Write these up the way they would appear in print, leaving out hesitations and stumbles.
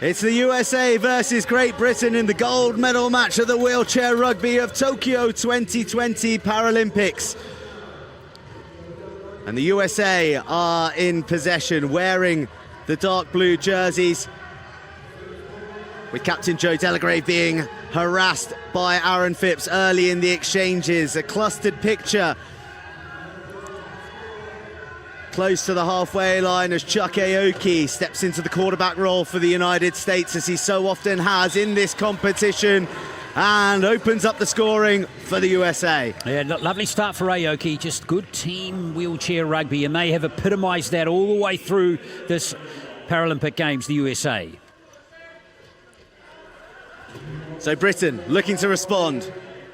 It's the USA versus Great Britain in the gold medal match of the wheelchair rugby of Tokyo 2020 Paralympics. And the USA are in possession, wearing the dark blue jerseys, with Captain Joe Delagrave being harassed by Aaron Phipps early in the exchanges. A clustered picture close to the halfway line as Chuck Aoki steps into the quarterback role for the United States, as he so often has in this competition, and opens up the scoring for the USA. Yeah, lovely start for Aoki, just good team wheelchair rugby, and they have epitomised that all the way through this Paralympic Games, the USA. So Britain looking to respond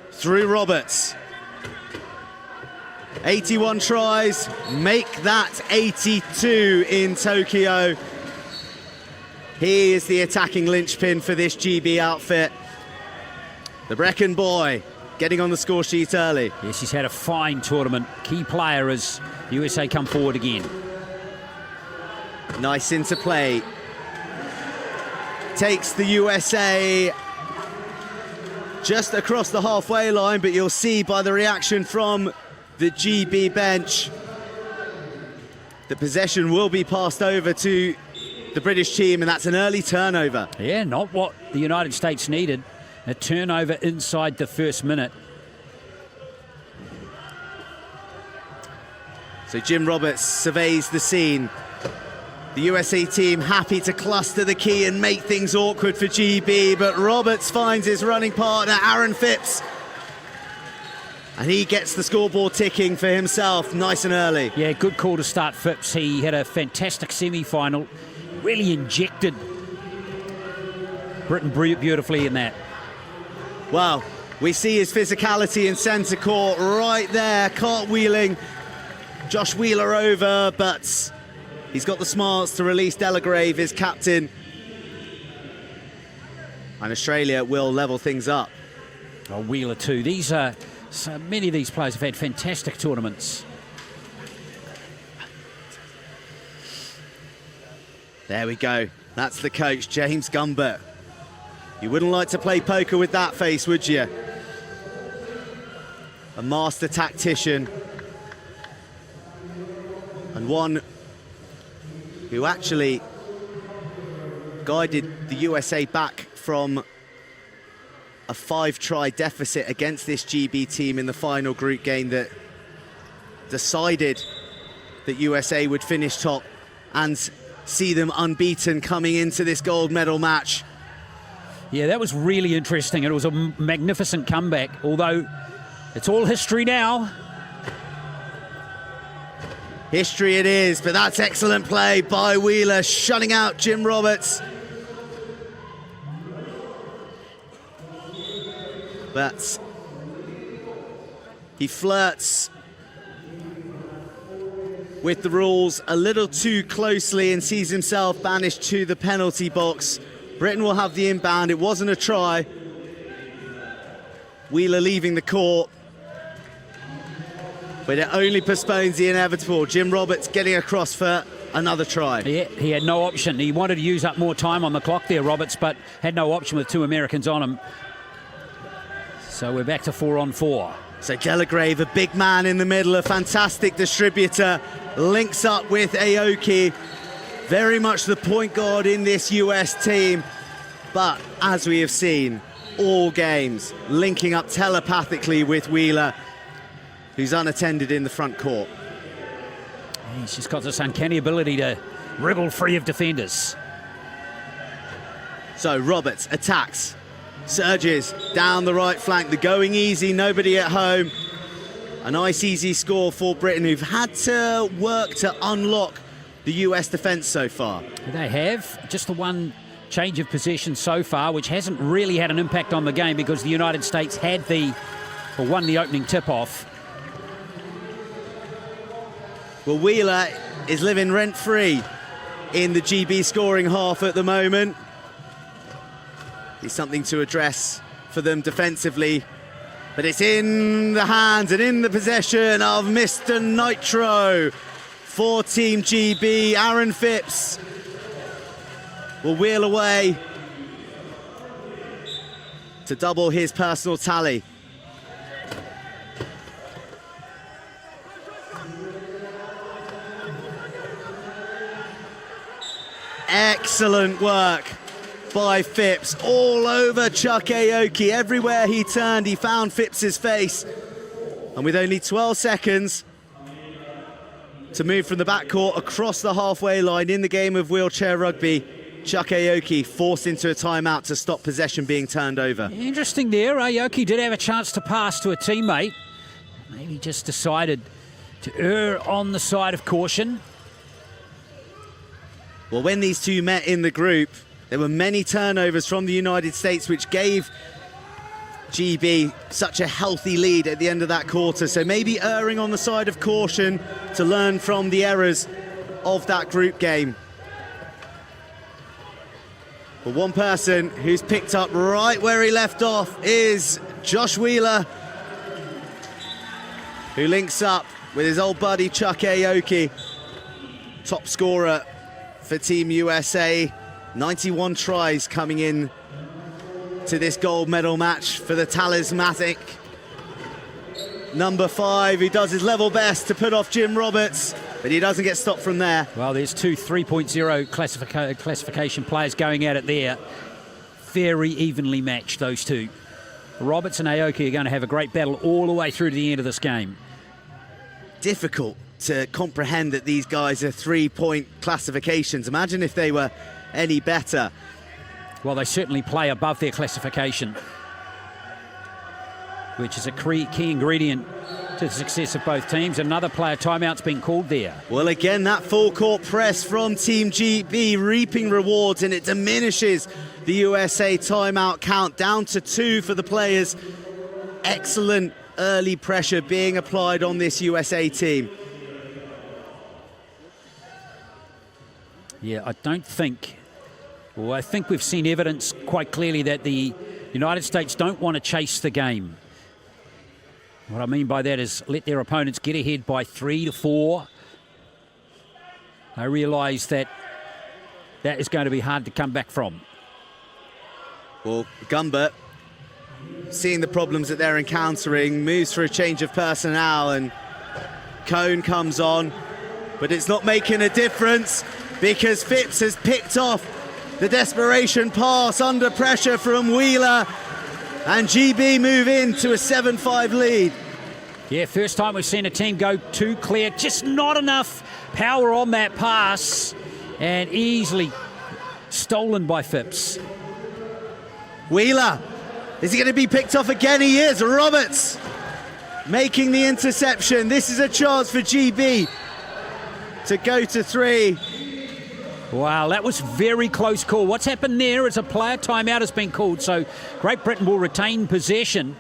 through Roberts. 81 tries, make that 82 in Tokyo. He is the attacking linchpin for this GB outfit. The Brecon boy getting on the score sheet early. Yes, he's had a fine tournament. Key player as the USA come forward again. Nice interplay. Takes the USA just across the halfway line, but you'll see by the reaction from the GB bench, the possession will be passed over to the British team, and that's an early turnover. Yeah, not what the United States needed. A turnover inside the first minute. So Jim Roberts surveys the scene. The USA team happy to cluster the key and make things awkward for GB, but Roberts finds his running partner, Aaron Phipps, and he gets the scoreboard ticking for himself nice and early. Yeah, good call to start Phipps. He had a fantastic semi-final, really injected Britain beautifully in that. Well, we see his physicality in centre court right there, cartwheeling Josh Wheeler over, but he's got the smarts to release Delagrave, his captain. And Australia will level things up. Oh, Wheeler too. These are, so many of these players have had fantastic tournaments. There we go. That's the coach, James Gumbert. You wouldn't like to play poker with that face, would you? A master tactician. And one who actually guided the USA back from a 5-try deficit against this GB team in the final group game that decided that USA would finish top and see them unbeaten coming into this gold medal match. Yeah, that was really interesting. It was a magnificent comeback, although it's all history now. History it is, but that's excellent play by Wheeler, shutting out Jim Roberts. But he flirts with the rules a little too closely and sees himself banished to the penalty box. Britain will have the inbound. It wasn't a try. Wheeler leaving the court, but it only postpones the inevitable. Jim Roberts getting across for another try. Yeah, he had no option. He wanted to use up more time on the clock there, Roberts, but had no option with 2 Americans on him. So we're back to 4-on-4. So Delagrave, a big man in the middle, a fantastic distributor, links up with Aoki. Very much the point guard in this US team. But as we have seen, all games linking up telepathically with Wheeler, who's unattended in the front court. He's just got this uncanny ability to wriggle free of defenders. So Roberts attacks, surges down the right flank. They're going easy, nobody at home. A nice easy score for Britain, who've had to work to unlock the US defence so far. They have. Just the one change of possession so far, which hasn't really had an impact on the game because the United States had won the opening tip-off. Well, Wheeler is living rent-free in the GB scoring half at the moment. It's something to address for them defensively, but it's in the hands and in the possession of Mr. Nitro for Team GB, Aaron Phipps. will wheel away to double his personal tally. Excellent work by Phipps, all over Chuck Aoki. Everywhere he turned, he found Phipps's face. And with only 12 seconds to move from the backcourt across the halfway line in the game of wheelchair rugby, Chuck Aoki forced into a timeout to stop possession being turned over. Interesting there. Aoki did have a chance to pass to a teammate. Maybe just decided to err on the side of caution. Well, when these two met in the group, there were many turnovers from the United States, which gave GB such a healthy lead at the end of that quarter. So maybe erring on the side of caution to learn from the errors of that group game. But one person who's picked up right where he left off is Josh Wheeler, who links up with his old buddy Chuck Aoki, top scorer for Team USA. 91 tries coming in to this gold medal match for the talismanic number 5, who does his level best to put off Jim Roberts, but he doesn't get stopped from there. Well, there's two 3.0 classification players going at it there. Very evenly matched, those two. Roberts and Aoki are going to have a great battle all the way through to the end of this game. Difficult to comprehend that these guys are 3-point classifications. Imagine if they were any better. Well, they certainly play above their classification, which is a key ingredient to the success of both teams. Another player timeout's been called there. Well, again, that full court press from Team GB reaping rewards, and it diminishes the USA timeout count down to 2 for the players. Excellent early pressure being applied on this USA team. Yeah, I think we've seen evidence quite clearly that the United States don't want to chase the game. What I mean by that is let their opponents get ahead by 3 to 4. I realise that is going to be hard to come back from. Well, Gumbert, seeing the problems that they're encountering, moves for a change of personnel, and Cone comes on, but it's not making a difference because Phipps has picked off the desperation pass under pressure from Wheeler, and GB move into a 7-5 lead. Yeah, first time we've seen a team go too clear, just not enough power on that pass, and easily stolen by Phipps. Wheeler, is he going to be picked off again? He is. Roberts making the interception. This is a chance for GB to go to 3. Wow, that was very close call. What's happened there is a player timeout has been called, so Great Britain will retain possession.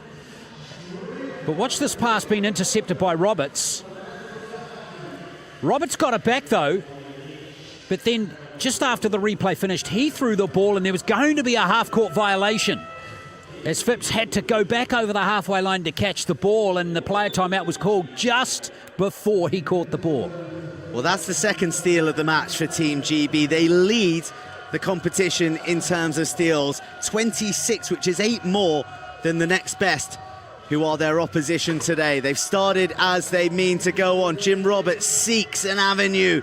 But watch this pass being intercepted by Roberts. Roberts got it back though, but then just after the replay finished, he threw the ball and there was going to be a half-court violation, as Phipps had to go back over the halfway line to catch the ball, and the player timeout was called just before he caught the ball. Well, that's the second steal of the match for Team GB. They lead the competition in terms of steals, 26, which is 8 more than the next best, who are their opposition today. They've started as they mean to go on. Jim Roberts seeks an avenue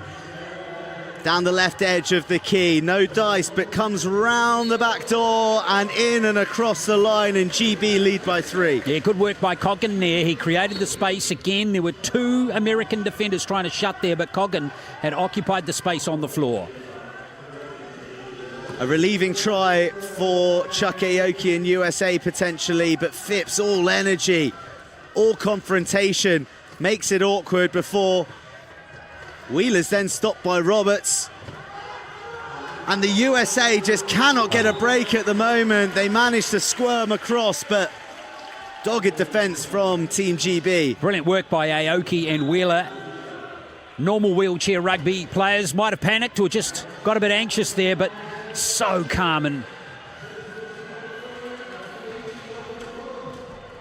down the left edge of the key. No dice, but comes round the back door and in and across the line, and GB lead by 3. Yeah, good work by Coggan there. He created the space again. There were 2 American defenders trying to shut there, but Coggan had occupied the space on the floor. A relieving try for Chuck Aoki and USA potentially, but Phipps, all energy, all confrontation, makes it awkward before Wheeler's then stopped by Roberts. And the USA just cannot get a break at the moment. They managed to squirm across, but dogged defence from Team GB. Brilliant work by Aoki and Wheeler. Normal wheelchair rugby players might have panicked or just got a bit anxious there, but so calm. And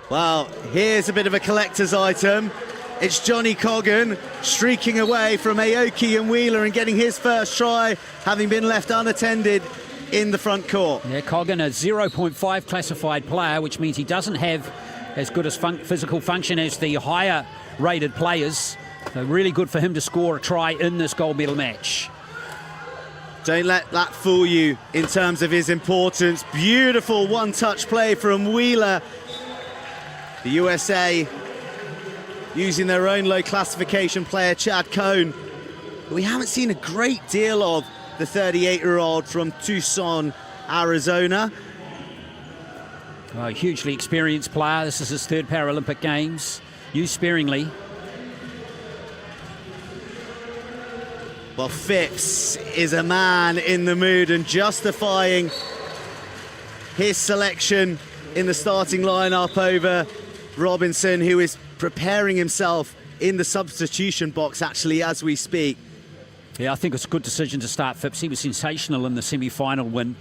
well, here's a bit of a collector's item. It's Johnny Coggan streaking away from Aoki and Wheeler and getting his first try, having been left unattended in the front court. Yeah, Coggan, a 0.5 classified player, which means he doesn't have as good as physical function as the higher rated players. So really good for him to score a try in this gold medal match. Don't let that fool you in terms of his importance. Beautiful one-touch play from Wheeler. The USA using their own low classification player, Chad Cohn. We haven't seen a great deal of the 38-year-old from Tucson, Arizona. A hugely experienced player. This is his third Paralympic Games. Used sparingly. Well, Phipps is a man in the mood and justifying his selection in the starting lineup over Robinson, who is preparing himself in the substitution box actually as we speak. Yeah, I think it's a good decision to start Phipps. He was sensational in the semi-final win.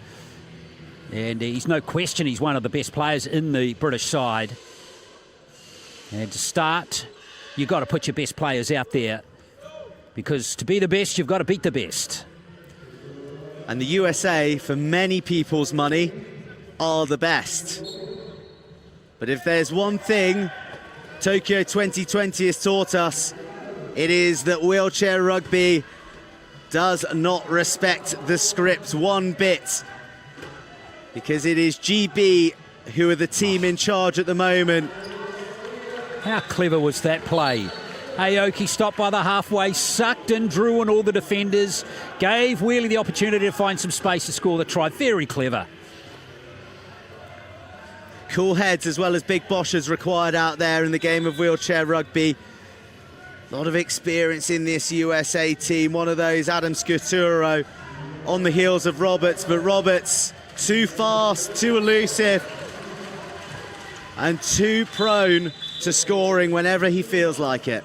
And he's no question he's one of the best players in the British side. And to start, you've got to put your best players out there, because to be the best, you've got to beat the best. And the USA, for many people's money, are the best. But if there's one thing Tokyo 2020 has taught us, it is that wheelchair rugby does not respect the script one bit, because it is GB who are the team in charge at the moment. How clever was that play? Aoki stopped by the halfway, sucked in, drew on all the defenders, gave Wheeler the opportunity to find some space to score the try. Very clever. Cool heads as well as big boshes required out there in the game of wheelchair rugby. A lot of experience in this USA team. One of those, Adam Scuturo, on the heels of Roberts, but Roberts too fast, too elusive, and too prone to scoring whenever he feels like it.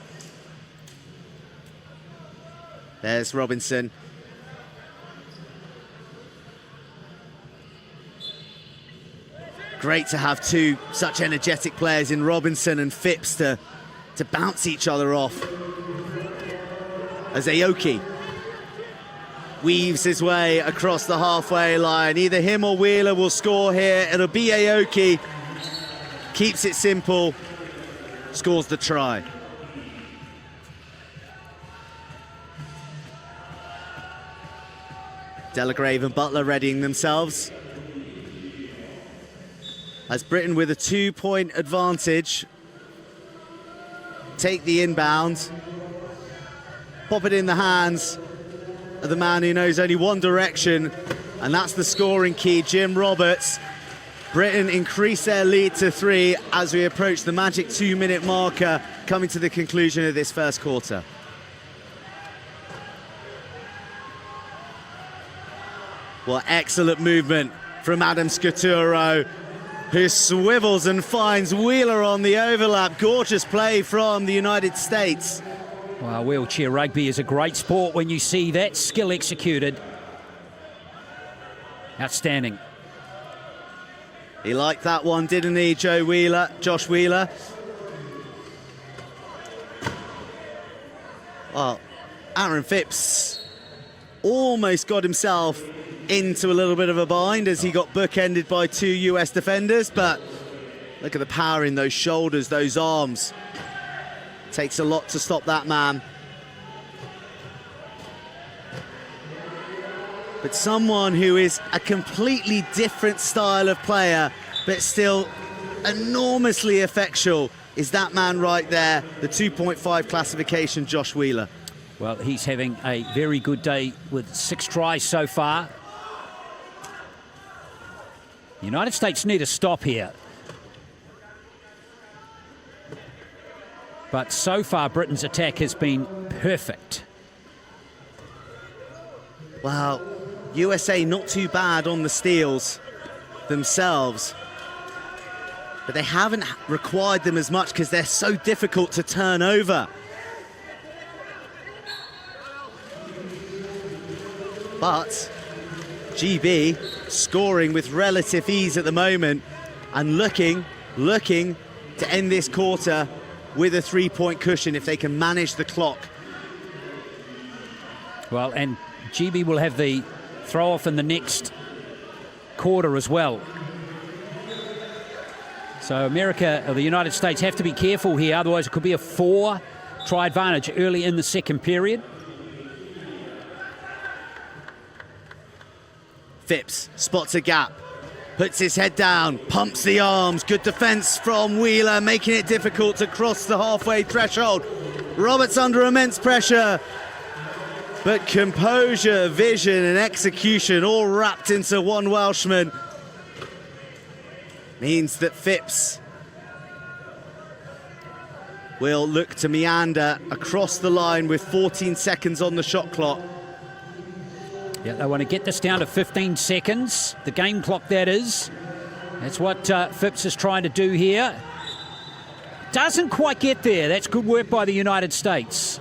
There's Robinson. Great to have two such energetic players in Robinson and Phipps to bounce each other off. As Aoki weaves his way across the halfway line. Either him or Wheeler will score here. It'll be Aoki. Keeps it simple. Scores the try. Delagrave and Butler readying themselves. As Britain, with a 2-point advantage, take the inbound, pop it in the hands of the man who knows only one direction, and that's the scoring key, Jim Roberts. Britain increase their lead to 3 as we approach the magic 2-minute marker, coming to the conclusion of this first quarter. Well, excellent movement from Adam Scuturo, who swivels and finds Wheeler on the overlap. Gorgeous play from the United States. Well, wheelchair rugby is a great sport when you see that skill executed. Outstanding. He liked that one, didn't he, Josh Wheeler? Well, Aaron Phipps almost got himself into a little bit of a bind as he got bookended by 2 US defenders, but look at the power in those shoulders, those arms. Takes a lot to stop that man. But someone who is a completely different style of player, but still enormously effectual, is that man right there, the 2.5 classification, Josh Wheeler. Well, he's having a very good day with 6 tries so far. The United States need a stop here. But so far, Britain's attack has been perfect. Wow, USA not too bad on the steals themselves, but they haven't required them as much because they're so difficult to turn over. But GB scoring with relative ease at the moment and looking to end this quarter with a 3-point cushion if they can manage the clock. Well, and GB will have the throw-off in the next quarter as well. So America, or the United States, have to be careful here, otherwise it could be a 4-try advantage early in the second period. Phipps spots a gap, puts his head down, pumps the arms. Good defence from Wheeler, making it difficult to cross the halfway threshold. Roberts under immense pressure, but composure, vision and execution all wrapped into one Welshman means that Phipps will look to meander across the line with 14 seconds on the shot clock. Yeah, they want to get this down to 15 seconds, the game clock that is. That's what Phipps is trying to do here. Doesn't quite get there. That's good work by the United States.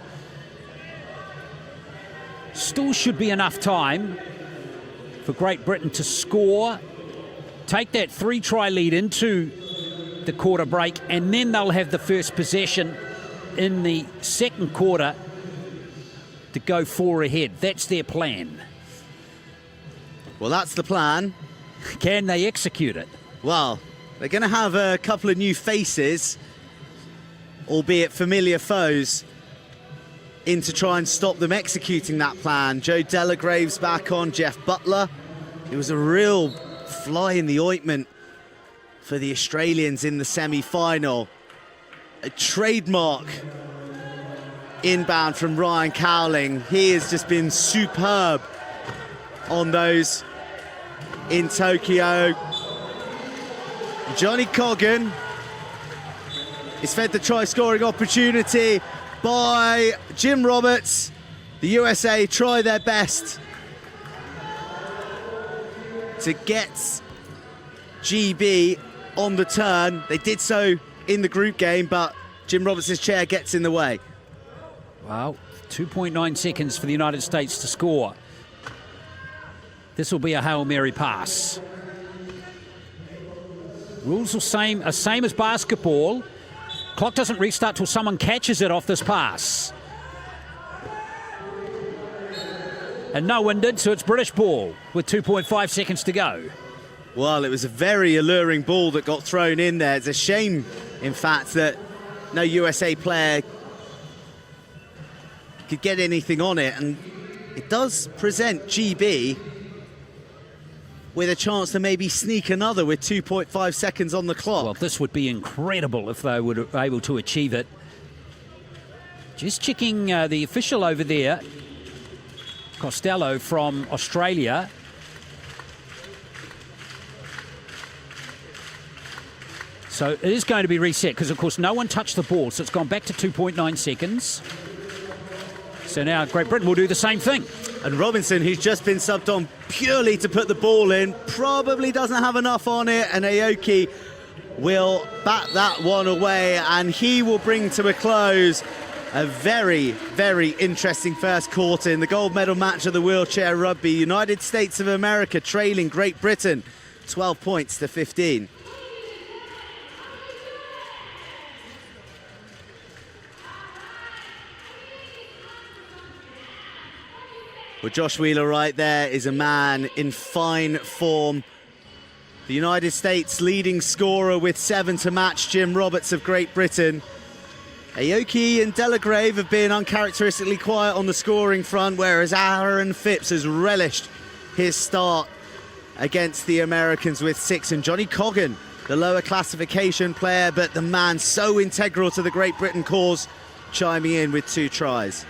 Still should be enough time for Great Britain to score, take that 3-try lead into the quarter break, and then they'll have the first possession in the second quarter to go 4 ahead. That's their plan. Well, that's the plan. Can they execute it? Well, they're going to have a couple of new faces, albeit familiar foes, in to try and stop them executing that plan. Joe Delagrave's back on, Jeff Butler. It was a real fly in the ointment for the Australians in the semi-final. A trademark inbound from Ryan Cowling. He has just been superb on those in Tokyo. Johnny Coggan is fed the try-scoring opportunity by Jim Roberts. The USA try their best to get GB on the turn. They did so in the group game, but Jim Roberts' chair gets in the way. Wow, 2.9 seconds for the United States to score. This will be a Hail Mary pass. Rules are same as basketball. Clock doesn't restart till someone catches it off this pass. And no one did, so it's British ball with 2.5 seconds to go. Well, it was a very alluring ball that got thrown in there. It's a shame, in fact, that no USA player could get anything on it, and it does present GB with a chance to maybe sneak another with 2.5 seconds on the clock. Well, this would be incredible if they were able to achieve it. Just checking the official over there, Costello from Australia. So it is going to be reset because, of course, no one touched the ball, so it's gone back to 2.9 seconds. So now Great Britain will do the same thing. And Robinson, who's just been subbed on purely to put the ball in, probably doesn't have enough on it, and Aoki will bat that one away, and he will bring to a close a very, very interesting first quarter in the gold medal match of the wheelchair rugby. United States of America trailing Great Britain 12 points to 15. Well, Josh Wheeler right there is a man in fine form. The United States leading scorer with 7 to match Jim Roberts of Great Britain. Aoki and Delagrave have been uncharacteristically quiet on the scoring front, whereas Aaron Phipps has relished his start against the Americans with 6. And Johnny Coggan, the lower classification player, but the man so integral to the Great Britain cause, chiming in with 2 tries.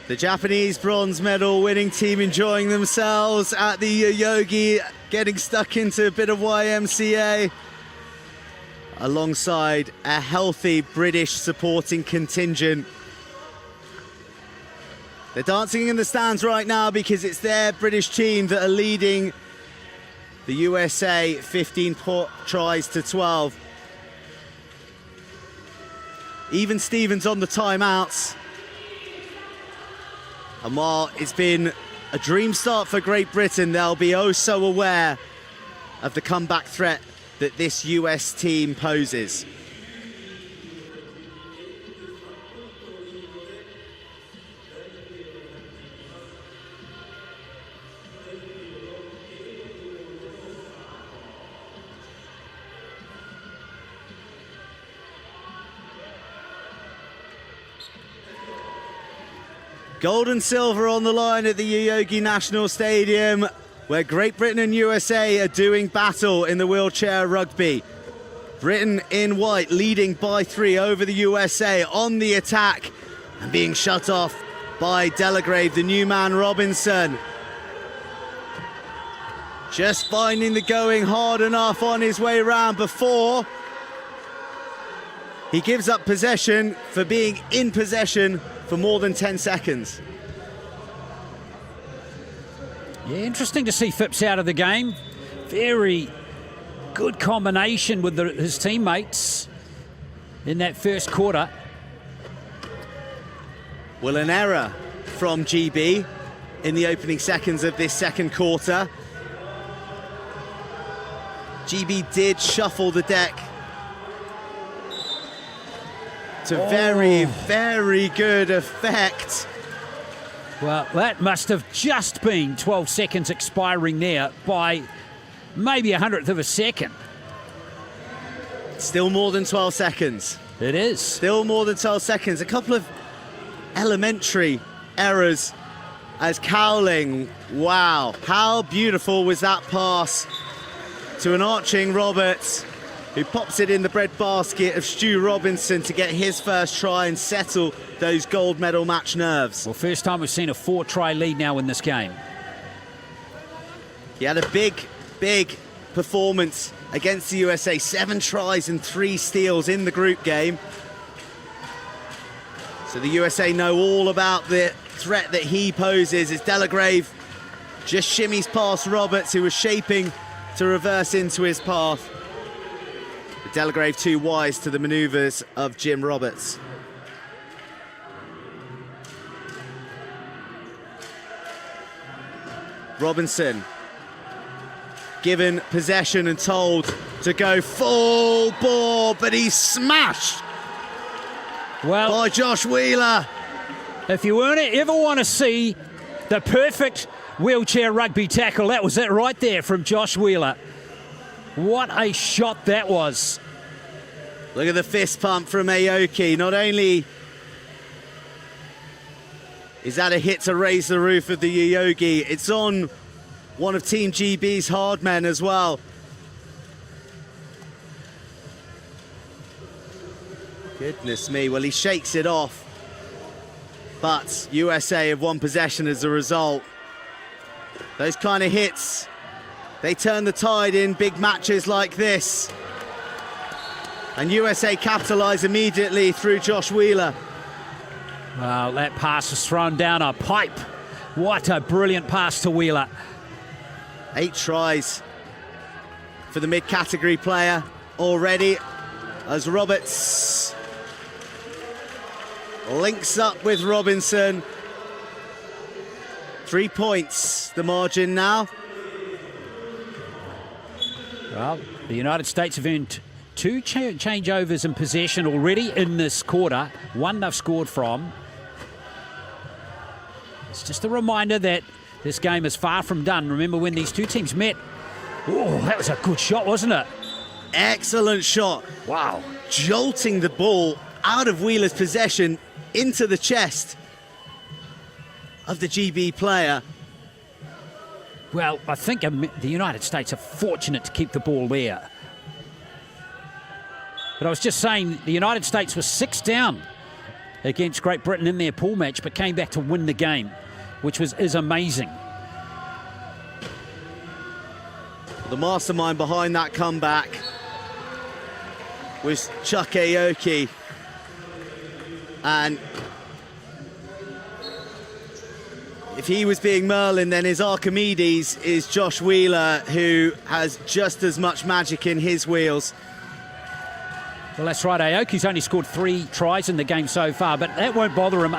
The Japanese bronze medal winning team enjoying themselves at the Yoyogi, getting stuck into a bit of YMCA alongside a healthy British supporting contingent. They're dancing in the stands right now because it's their British team that are leading the USA 15 tries to 12. Even Stevens on the timeouts. And while it's been a dream start for Great Britain, they'll be oh so aware of the comeback threat that this US team poses. Gold and silver on the line at the Yoyogi National Stadium, where Great Britain and USA are doing battle in the wheelchair rugby. Britain in white leading by 3 over the USA on the attack and being shut off by Delagrave, the new man Robinson. Just finding the going hard enough on his way round before he gives up possession for being in possession for more than 10 seconds. Yeah, interesting to see Phipps out of the game. Very good combination with his teammates in that first quarter. Well, an error from GB in the opening seconds of this second quarter. GB did shuffle the deck to very, very good effect. Well, that must have just been 12 seconds expiring there by maybe 100th of a second. Still more than 12 seconds. It is. Still more than 12 seconds. A couple of elementary errors as Cowling. Wow, how beautiful was that pass to an arching Roberts, who pops it in the breadbasket of Stu Robinson to get his first try and settle those gold medal match nerves. Well, first time we've seen a 4-try lead now in this game. He had a big, big performance against the USA. 7 tries and 3 steals in the group game. So the USA know all about the threat that he poses as Delagrave just shimmies past Roberts, who was shaping to reverse into his path. Delagrave too wise to the manoeuvres of Jim Roberts. Robinson given possession and told to go full bore, but he's smashed by Josh Wheeler. If you ever want to see the perfect wheelchair rugby tackle, that was it right there from Josh Wheeler. What a shot that was. Look at the fist pump from Aoki. Not only is that a hit to raise the roof of the Yoyogi, it's on one of Team GB's hard men as well. Goodness me, well, he shakes it off. But USA have won possession as a result. Those kind of hits, they turn the tide in big matches like this. And USA capitalise immediately through Josh Wheeler. Well, that pass was thrown down a pipe. What a brilliant pass to Wheeler. 8 tries for the mid-category player already, as Roberts links up with Robinson. 3 points, the margin now. Well, the United States have earned 2 changeovers in possession already in this quarter. 1 they've scored from. It's just a reminder that this game is far from done. Remember when these two teams met? Oh, that was a good shot, wasn't it? Excellent shot. Wow. Jolting the ball out of Wheeler's possession into the chest of the GB player. Well, I think the United States are fortunate to keep the ball there. But I was just saying, the United States was 6 down against Great Britain in their pool match, but came back to win the game, which is amazing. The mastermind behind that comeback was Chuck Aoki, and if he was being Merlin, then his Archimedes is Josh Wheeler, who has just as much magic in his wheels. Well, that's right. Aoki's only scored 3 tries in the game so far, but that won't bother him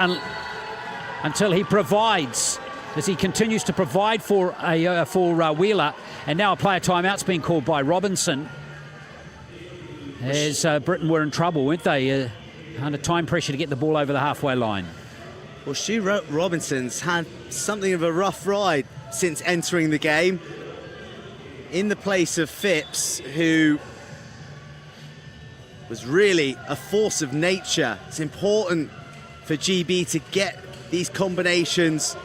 until he provides, as he continues to provide for Wheeler. And now a player timeout's being called by Robinson, as Britain were in trouble, weren't they? Under time pressure to get the ball over the halfway line. Well, Stu Robinson's had something of a rough ride since entering the game, in the place of Phipps, who was really a force of nature. It's important for GB to get these combinations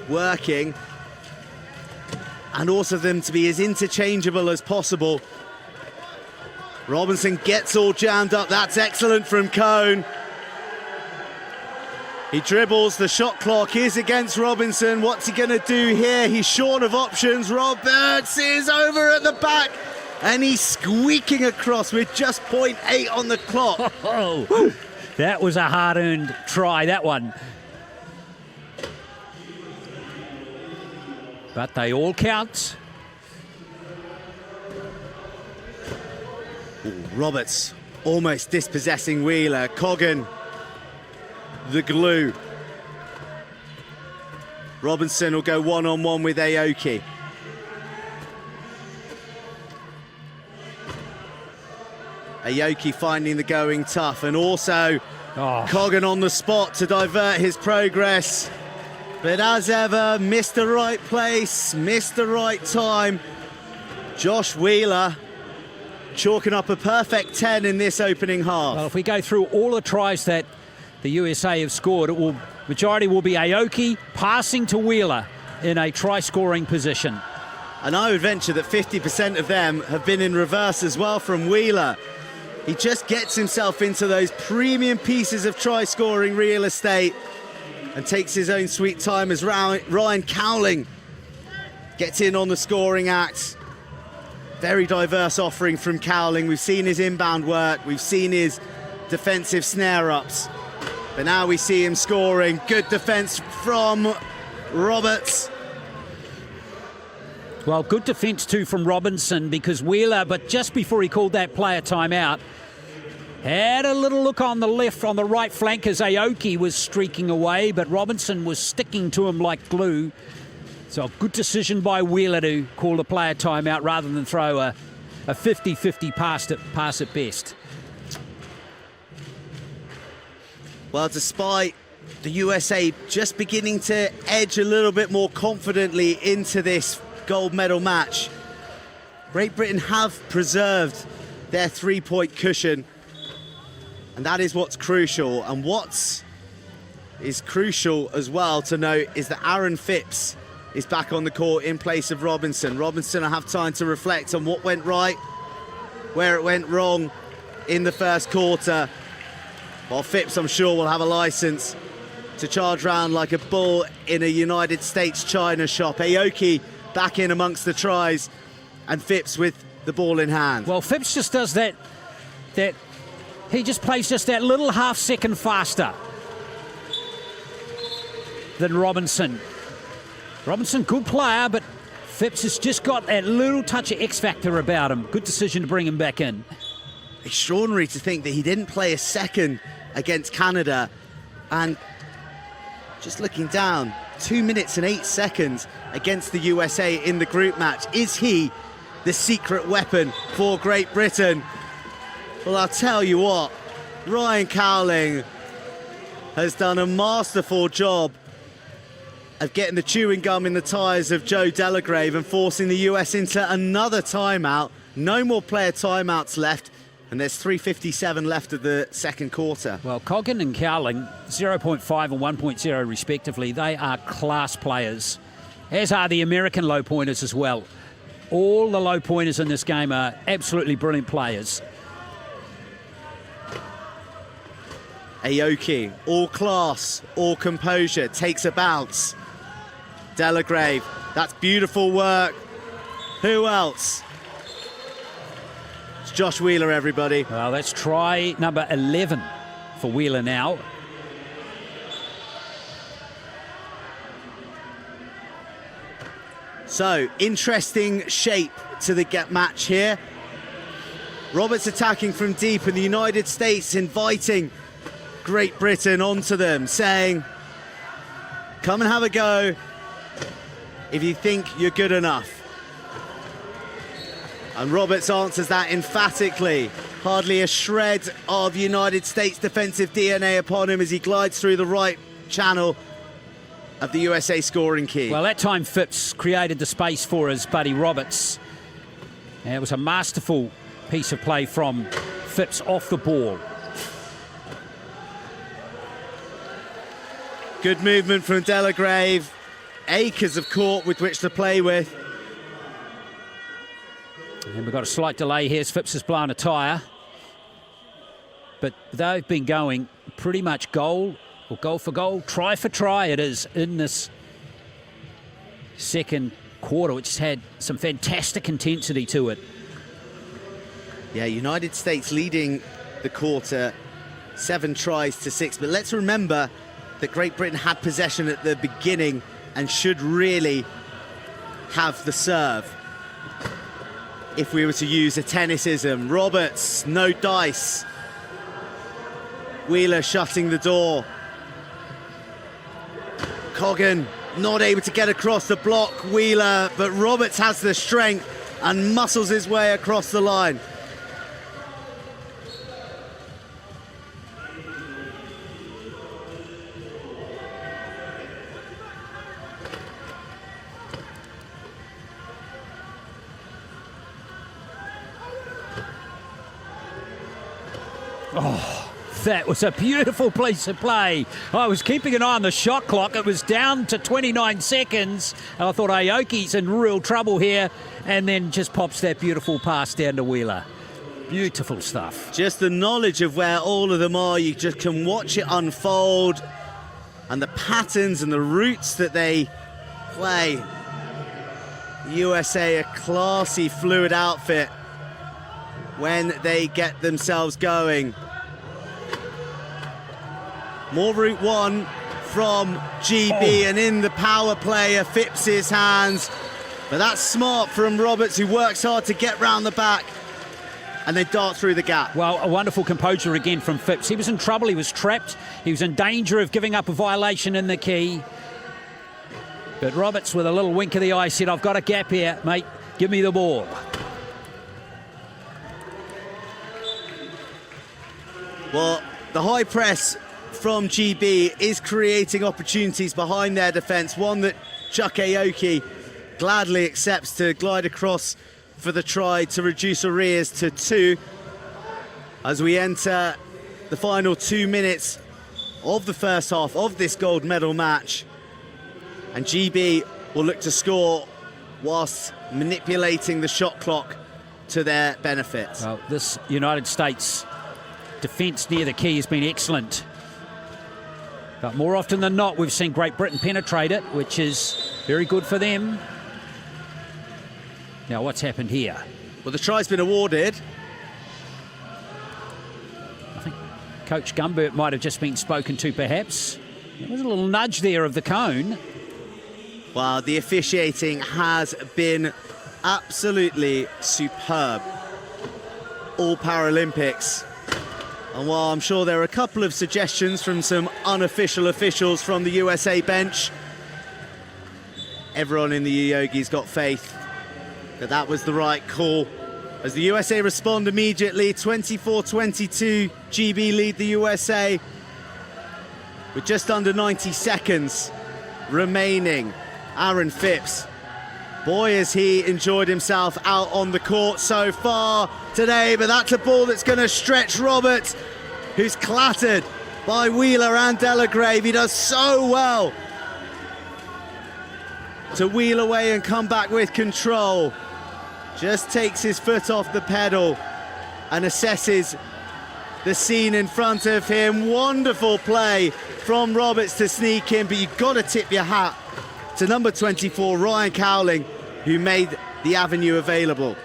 working, and also them to be as interchangeable as possible. Robinson gets all jammed up. That's excellent from Cone. He dribbles, the shot clock is against Robinson. What's he going to do here? He's short of options. Roberts is over at the back, and he's squeaking across with just 0.8 on the clock. Oh, that was a hard-earned try, that one. But they all count. Ooh, Roberts almost dispossessing Wheeler. Coggan, the glue. Robinson will go one-on-one with Aoki. Aoki finding the going tough, and also Coggan on the spot to divert his progress. But as ever, missed the right place, missed the right time. Josh Wheeler chalking up a perfect 10 in this opening half. Well, if we go through all the tries that the USA have scored, majority will be Aoki passing to Wheeler in a try-scoring position. And I would venture that 50% of them have been in reverse as well from Wheeler. He just gets himself into those premium pieces of try-scoring real estate and takes his own sweet time as Ryan Cowling gets in on the scoring act. Very diverse offering from Cowling. We've seen his inbound work, we've seen his defensive snare-ups, but now we see him scoring. Good defence from Roberts. Well, good defence too from Robinson, because Wheeler, but just before he called that player timeout, had a little look on the left, on the right flank as Aoki was streaking away, but Robinson was sticking to him like glue. So a good decision by Wheeler to call the player timeout rather than throw a 50-50 pass at best. Well, despite the USA just beginning to edge a little bit more confidently into this gold medal match, Great Britain have preserved their 3-point cushion, and that is what's crucial. And what is crucial as well to note is that Aaron Phipps is back on the court in place of Robinson. Robinson will have time to reflect on what went right, where it went wrong in the first quarter, while Phipps, I'm sure, will have a license to charge round like a bull in a United States china shop. Aoki back in amongst the tries, and Phipps with the ball in hand. Well, Phipps just does that he just plays just that little half second faster than Robinson. Robinson, good player, but Phipps has just got that little touch of X factor about him. Good decision to bring him back in. Extraordinary to think that he didn't play a second against Canada, and just looking down, 2 minutes and 8 seconds against the USA in the group match. Is he the secret weapon for Great Britain? Well, I'll tell you what, Ryan Cowling has done a masterful job of getting the chewing gum in the tyres of Joe Delagrave and forcing the US into another timeout. No more player timeouts left, and there's 3:57 left of the second quarter. Well, Coggan and Cowling, 0.5 and 1.0 respectively, they are class players, as are the American low pointers as well. All the low pointers in this game are absolutely brilliant players. Aoki, all class, all composure, takes a bounce. Delagrave, that's beautiful work. Who else? It's Josh Wheeler, everybody. Well, that's try number 11 for Wheeler now. So, interesting shape to the match here. Roberts attacking from deep, and the United States inviting Great Britain onto them, saying, come and have a go if you think you're good enough. And Roberts answers that emphatically. Hardly a shred of United States defensive DNA upon him as he glides through the right channel of the USA scoring key. Well, that time Phipps created the space for his buddy Roberts. And it was a masterful piece of play from Phipps off the ball. Good movement from Delagrave. Acres of court with which to play with. And we've got a slight delay here as Phipps has blown a tyre. But they've been going pretty much goal or goal for goal, try for try it is in this second quarter, which has had some fantastic intensity to it. Yeah, United States leading the quarter 7 tries to 6. But let's remember that Great Britain had possession at the beginning and should really have the serve. If we were to use a tennisism, Roberts, no dice. Wheeler shutting the door. Coggan not able to get across the block, Wheeler, but Roberts has the strength and muscles his way across the line. Oh, that was a beautiful piece of play. I was keeping an eye on the shot clock. It was down to 29 seconds. I thought Aoki's in real trouble here, and then just pops that beautiful pass down to Wheeler. Beautiful stuff. Just the knowledge of where all of them are. You just can watch it unfold, and the patterns and the routes that they play. USA, a classy, fluid outfit when they get themselves going. More route one from GB, and in the power play of Phipps's hands. But that's smart from Roberts, who works hard to get round the back, and they dart through the gap. Well, a wonderful composure again from Phipps. He was in trouble, he was trapped, he was in danger of giving up a violation in the key. But Roberts, with a little wink of the eye, said, I've got a gap here, mate, give me the ball. Well, the high press from GB is creating opportunities behind their defence, one that Chuck Aoki gladly accepts to glide across for the try to reduce arrears to 2 as we enter the final 2 minutes of the first half of this gold medal match. And GB will look to score whilst manipulating the shot clock to their benefit. Well, this United States defence near the key has been excellent. But more often than not, we've seen Great Britain penetrate it, which is very good for them. Now, what's happened here? Well, the try's been awarded. I think Coach Gumbert might have just been spoken to, perhaps. There was a little nudge there of the cone. Well, the officiating has been absolutely superb all Paralympics. And while I'm sure there are a couple of suggestions from some unofficial officials from the USA bench, everyone in the Yogi's got faith that that was the right call. As the USA respond immediately, 24-22, GB lead the USA with just under 90 seconds remaining. Aaron Phipps, boy has he enjoyed himself out on the court so far today, but that's a ball that's going to stretch Roberts, who's clattered by Wheeler and Delagrave. He does so well to wheel away and come back with control. Just takes his foot off the pedal and assesses the scene in front of him. Wonderful play from Roberts to sneak in, but you've got to tip your hat to number 24, Ryan Cowling, who made the avenue available.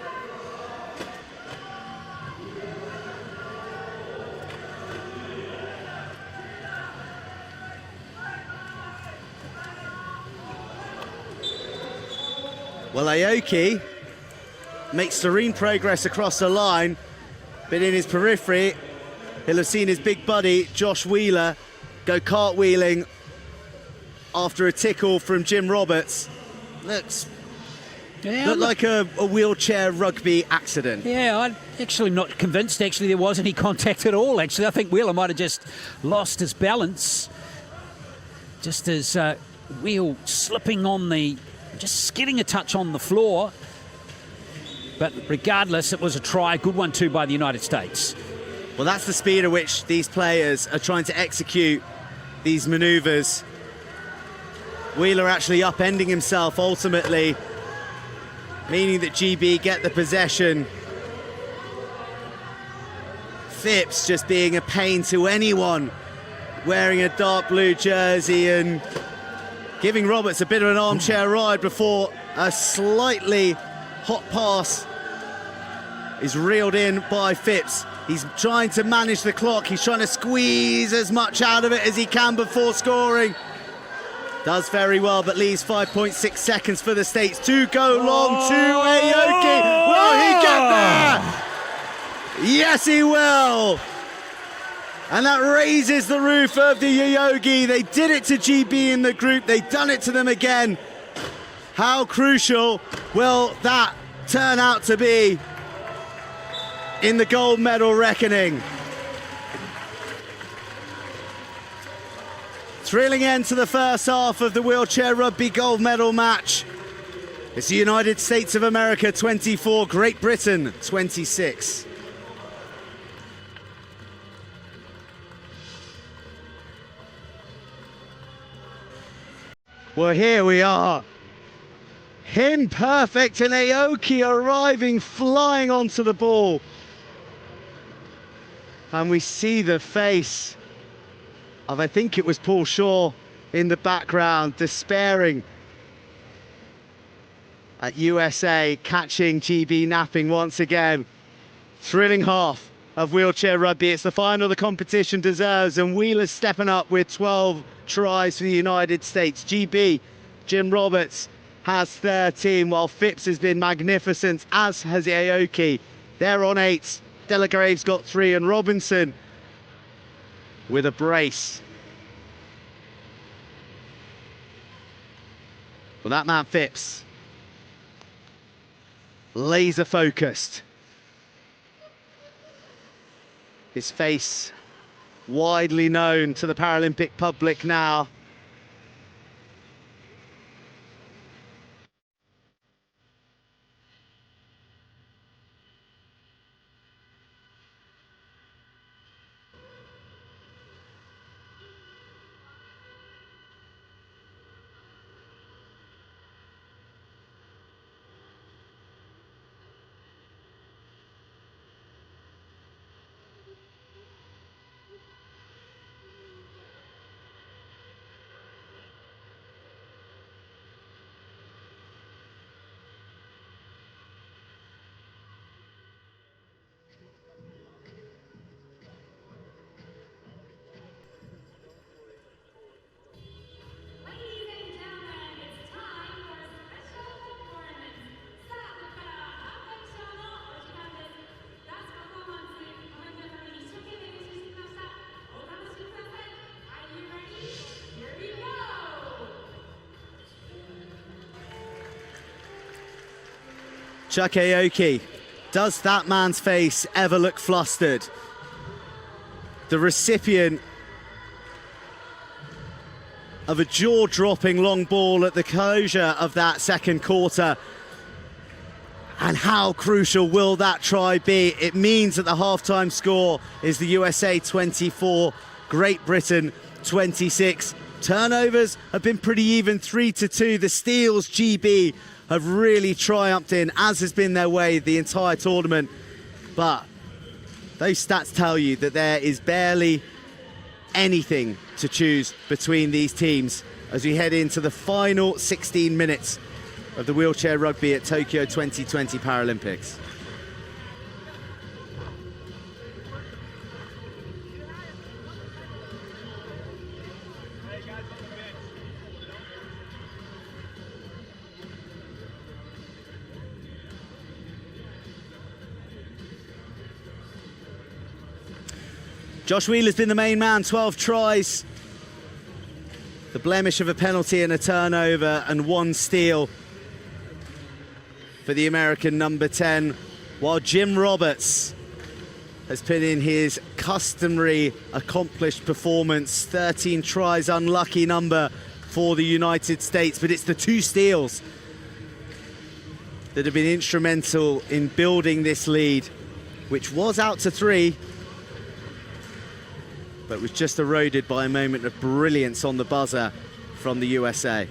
Well, Aoki makes serene progress across the line, but in his periphery, he'll have seen his big buddy, Josh Wheeler, go cartwheeling after a tickle from Jim Roberts. Looked like a wheelchair rugby accident. Yeah, I'm actually not convinced actually there was any contact at all, actually. I think Wheeler might have just lost his balance, just as Wheel slipping on the, just skidding a touch on the floor. But regardless, it was a try, a good one too by the United States. Well, that's the speed at which these players are trying to execute these manoeuvres. Wheeler actually upending himself ultimately, meaning that GB get the possession. Phipps just being a pain to anyone wearing a dark blue jersey and giving Roberts a bit of an armchair ride before a slightly hot pass is reeled in by Phipps. He's trying to manage the clock. He's trying to squeeze as much out of it as he can before scoring. Does very well, but leaves 5.6 seconds for the States to go long to Aoki. Will he get there? Yes, he will. And that raises the roof of the Yoyogi. They did it to GB in the group. They've done it to them again. How crucial will that turn out to be in the gold medal reckoning? Thrilling end to the first half of the wheelchair rugby gold medal match. It's the United States of America 24, Great Britain 26. Well, here we are. Him perfect and Aoki arriving, flying onto the ball. And we see the face of, I think it was Paul Shaw in the background, despairing at USA, catching GB napping once again. Thrilling half of wheelchair rugby. It's the final the competition deserves, and Wheeler's stepping up with 12 tries for the United States. GB, Jim Roberts, has 13, while Phipps has been magnificent, as has Aoki. They're on 8. Delagrave's got 3, and Robinson with a brace. Well, that man Phipps, laser focused. His face widely known to the Paralympic public now. Chuck Aoki, does that man's face ever look flustered? The recipient of a jaw-dropping long ball at the closure of that second quarter. And how crucial will that try be? It means that the halftime score is the USA 24, Great Britain 26. Turnovers have been pretty even, 3-2. The steals GB have really triumphed in, as has been their way the entire tournament. But Those stats tell you that there is barely anything to choose between these teams as we head into the final 16 minutes of the wheelchair rugby at Tokyo 2020 Paralympics. Josh Wheeler's been the main man, 12 tries. The blemish of a penalty and a turnover and 1 steal for the American number 10, while Jim Roberts has put in his customary accomplished performance. 13 tries, unlucky number for the United States, but it's the 2 steals that have been instrumental in building this lead, which was out to 3, but was just eroded by a moment of brilliance on the buzzer from the USA.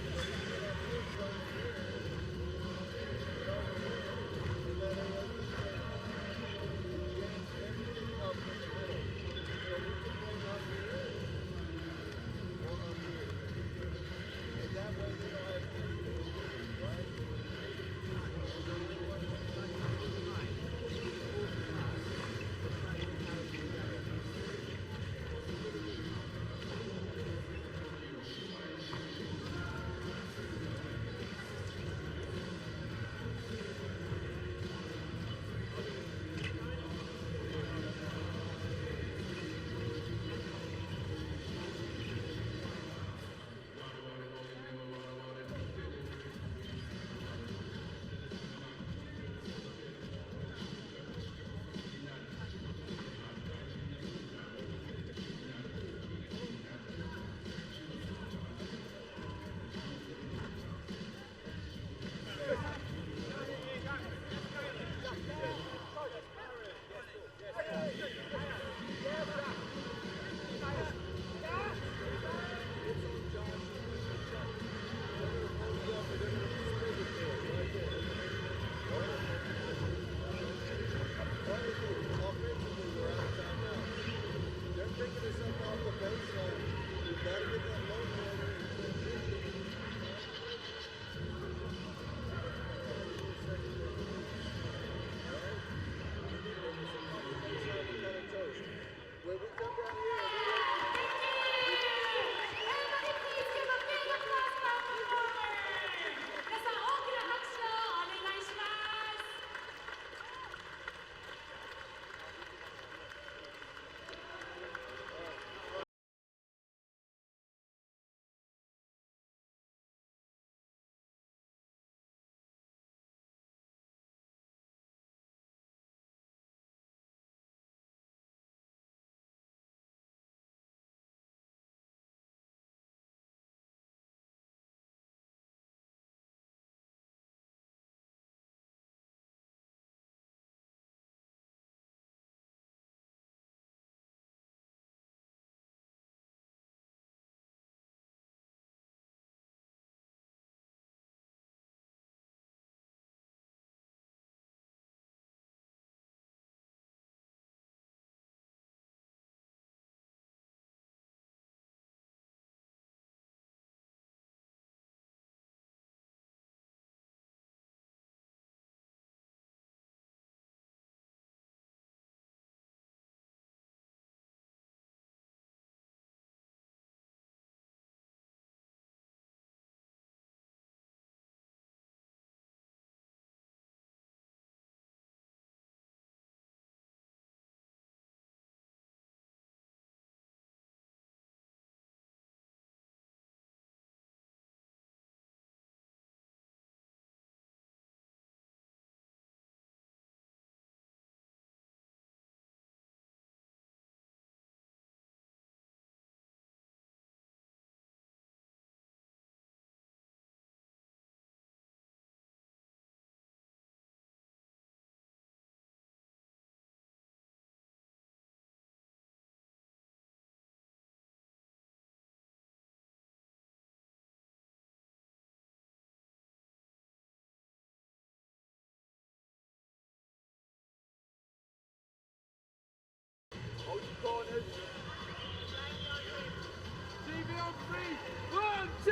One, two,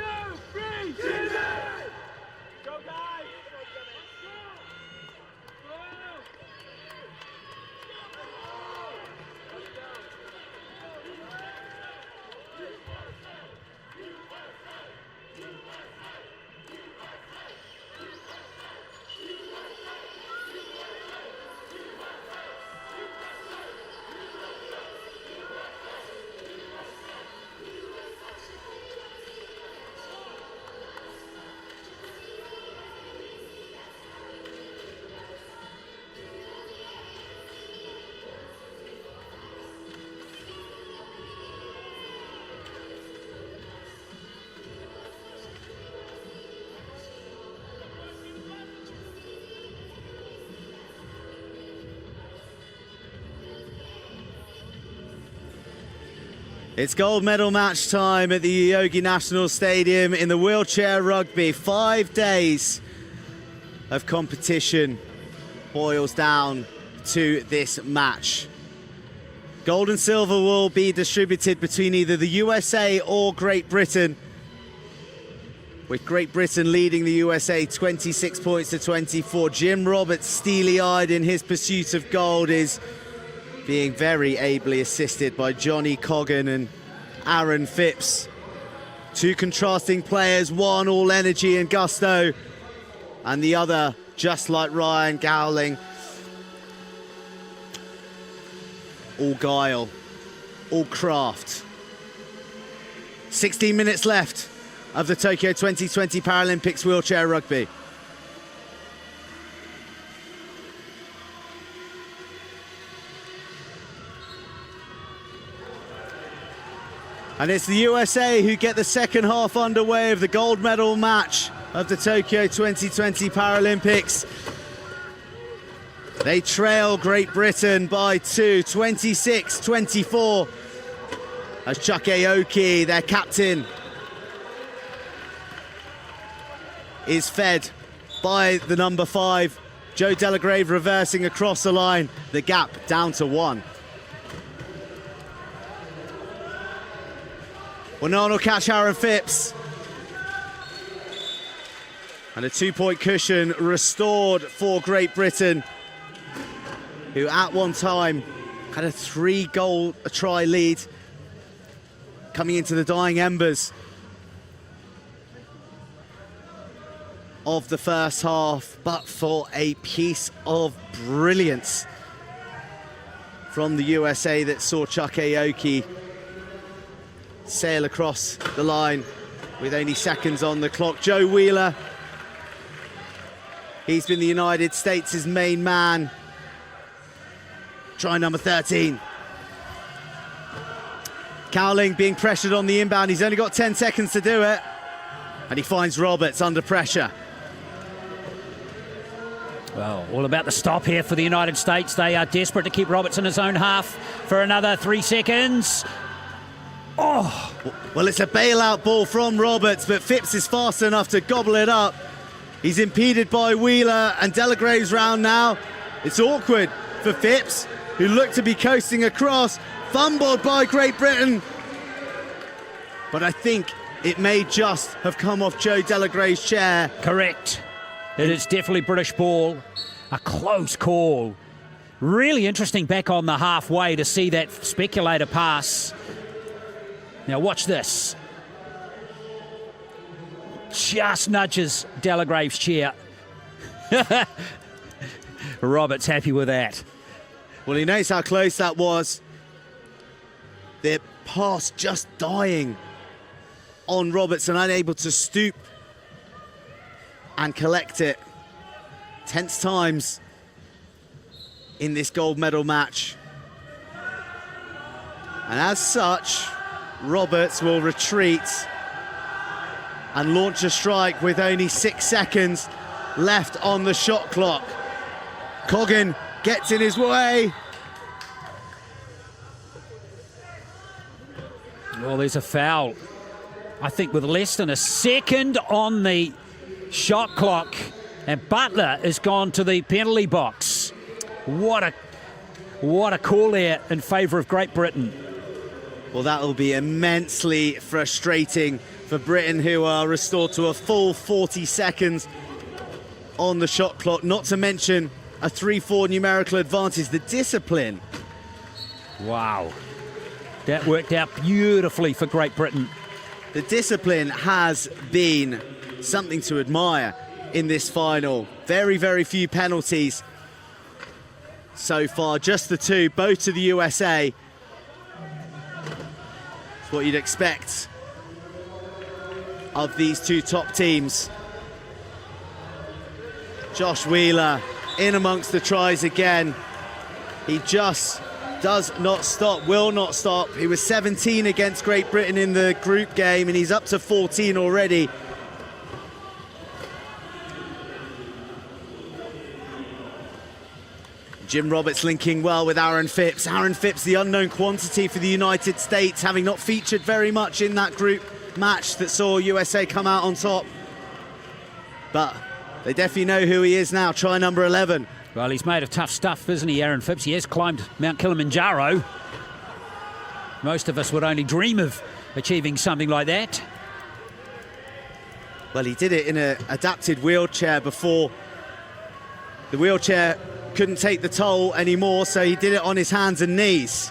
three, GB! Go, guys! It's gold medal match time at the Yogi National Stadium in the wheelchair rugby. 5 days of competition boils down to this match. Gold and silver will be distributed between either the USA or Great Britain, with Great Britain leading the USA 26 points to 24. Jim Roberts, steely-eyed in his pursuit of gold, is being very ably assisted by Johnny Coggan and Aaron Phipps. Two contrasting players, one all energy and gusto, and the other, just like Ryan Gowling, all guile, all craft. 16 minutes left of the Tokyo 2020 Paralympics wheelchair rugby. And it's the USA who get the second half underway of the gold medal match of the Tokyo 2020 Paralympics. They trail Great Britain by 2, 26-24, as Chuck Aoki, their captain, is fed by the number 5. Joe Delagrave reversing across the line, the gap down to 1. Well, will catch Aaron Phipps. And a 2-point cushion restored for Great Britain, who at one time had a 3-goal try lead coming into the dying embers of the first half, but for a piece of brilliance from the USA that saw Chuck Aoki sail across the line with only seconds on the clock. Joe Wheeler, he's been the United States' main man. Try number 13. Cowling being pressured on the inbound. He's only got 10 seconds to do it. And he finds Roberts under pressure. Well, all about the stop here for the United States. They are desperate to keep Roberts in his own half for another 3 seconds. Oh! Well, it's a bailout ball from Roberts, but Phipps is fast enough to gobble it up. He's impeded by Wheeler and Delagrave's round now. It's awkward for Phipps, who looked to be coasting across. Fumbled by Great Britain. But I think it may just have come off Joe Delagrave's chair. Correct. It is definitely British ball. A close call. Really interesting back on the halfway to see that speculator pass. Now watch this. Just nudges Delagrave's chair. Roberts happy with that. Well, he knows how close that was. The pass just dying on Roberts and unable to stoop and collect it. Tense times in this gold medal match. And as such, Roberts will retreat and launch a strike with only 6 seconds left on the shot clock. Coggan gets in his way. Well, there's a foul. I think with less than a second on the shot clock, and Butler has gone to the penalty box. What a call there in favour of Great Britain. Well, that will be immensely frustrating for Britain, who are restored to a full 40 seconds on the shot clock, not to mention a 3-4 numerical advantage. The discipline. Wow. That worked out beautifully for Great Britain. The discipline has been something to admire in this final. Very, very few penalties so far, just the two, both to the USA. It's what you'd expect of these two top teams. Josh Wheeler in amongst the tries again. He just does not stop, will not stop. He was 17 against Great Britain in the group game, and he's up to 14 already. Jim Roberts linking well with Aaron Phipps. Aaron Phipps, the unknown quantity for the United States, having not featured very much in that group match that saw USA come out on top. But they definitely know who he is now, try number 11. Well, he's made of tough stuff, isn't he, Aaron Phipps? He has climbed Mount Kilimanjaro. Most of us would only dream of achieving something like that. Well, he did it in an adapted wheelchair before the wheelchair couldn't take the toll anymore, so he did it on his hands and knees.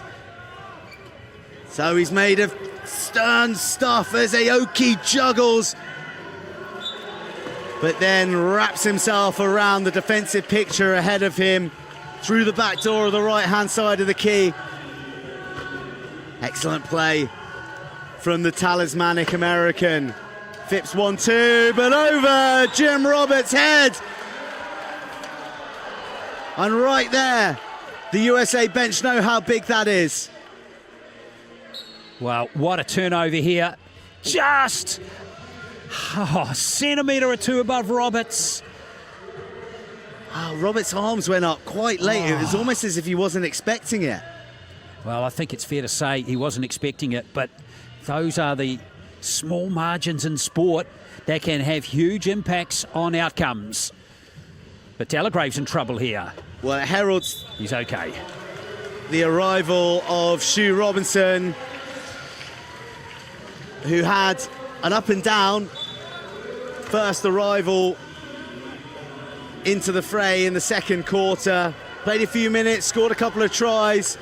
So he's made of stern stuff as Aoki juggles, but then wraps himself around the defensive picture ahead of him through the back door of the right-hand side of the key. Excellent play from the talismanic American. Phipps 1-2, but over Jim Roberts' head. And right there, the USA bench know how big that is. Well, what a turnover here. Just a centimetre or two above Roberts. Oh, Roberts' arms went up quite late. It was almost as if he wasn't expecting it. Well, I think it's fair to say he wasn't expecting it, but those are the small margins in sport that can have huge impacts on outcomes. But Telegrave's in trouble here. Well, it heralds He's okay. the arrival of Shu Robinson, who had an up and down first arrival into the fray in the second quarter. Played a few minutes, scored a couple of tries.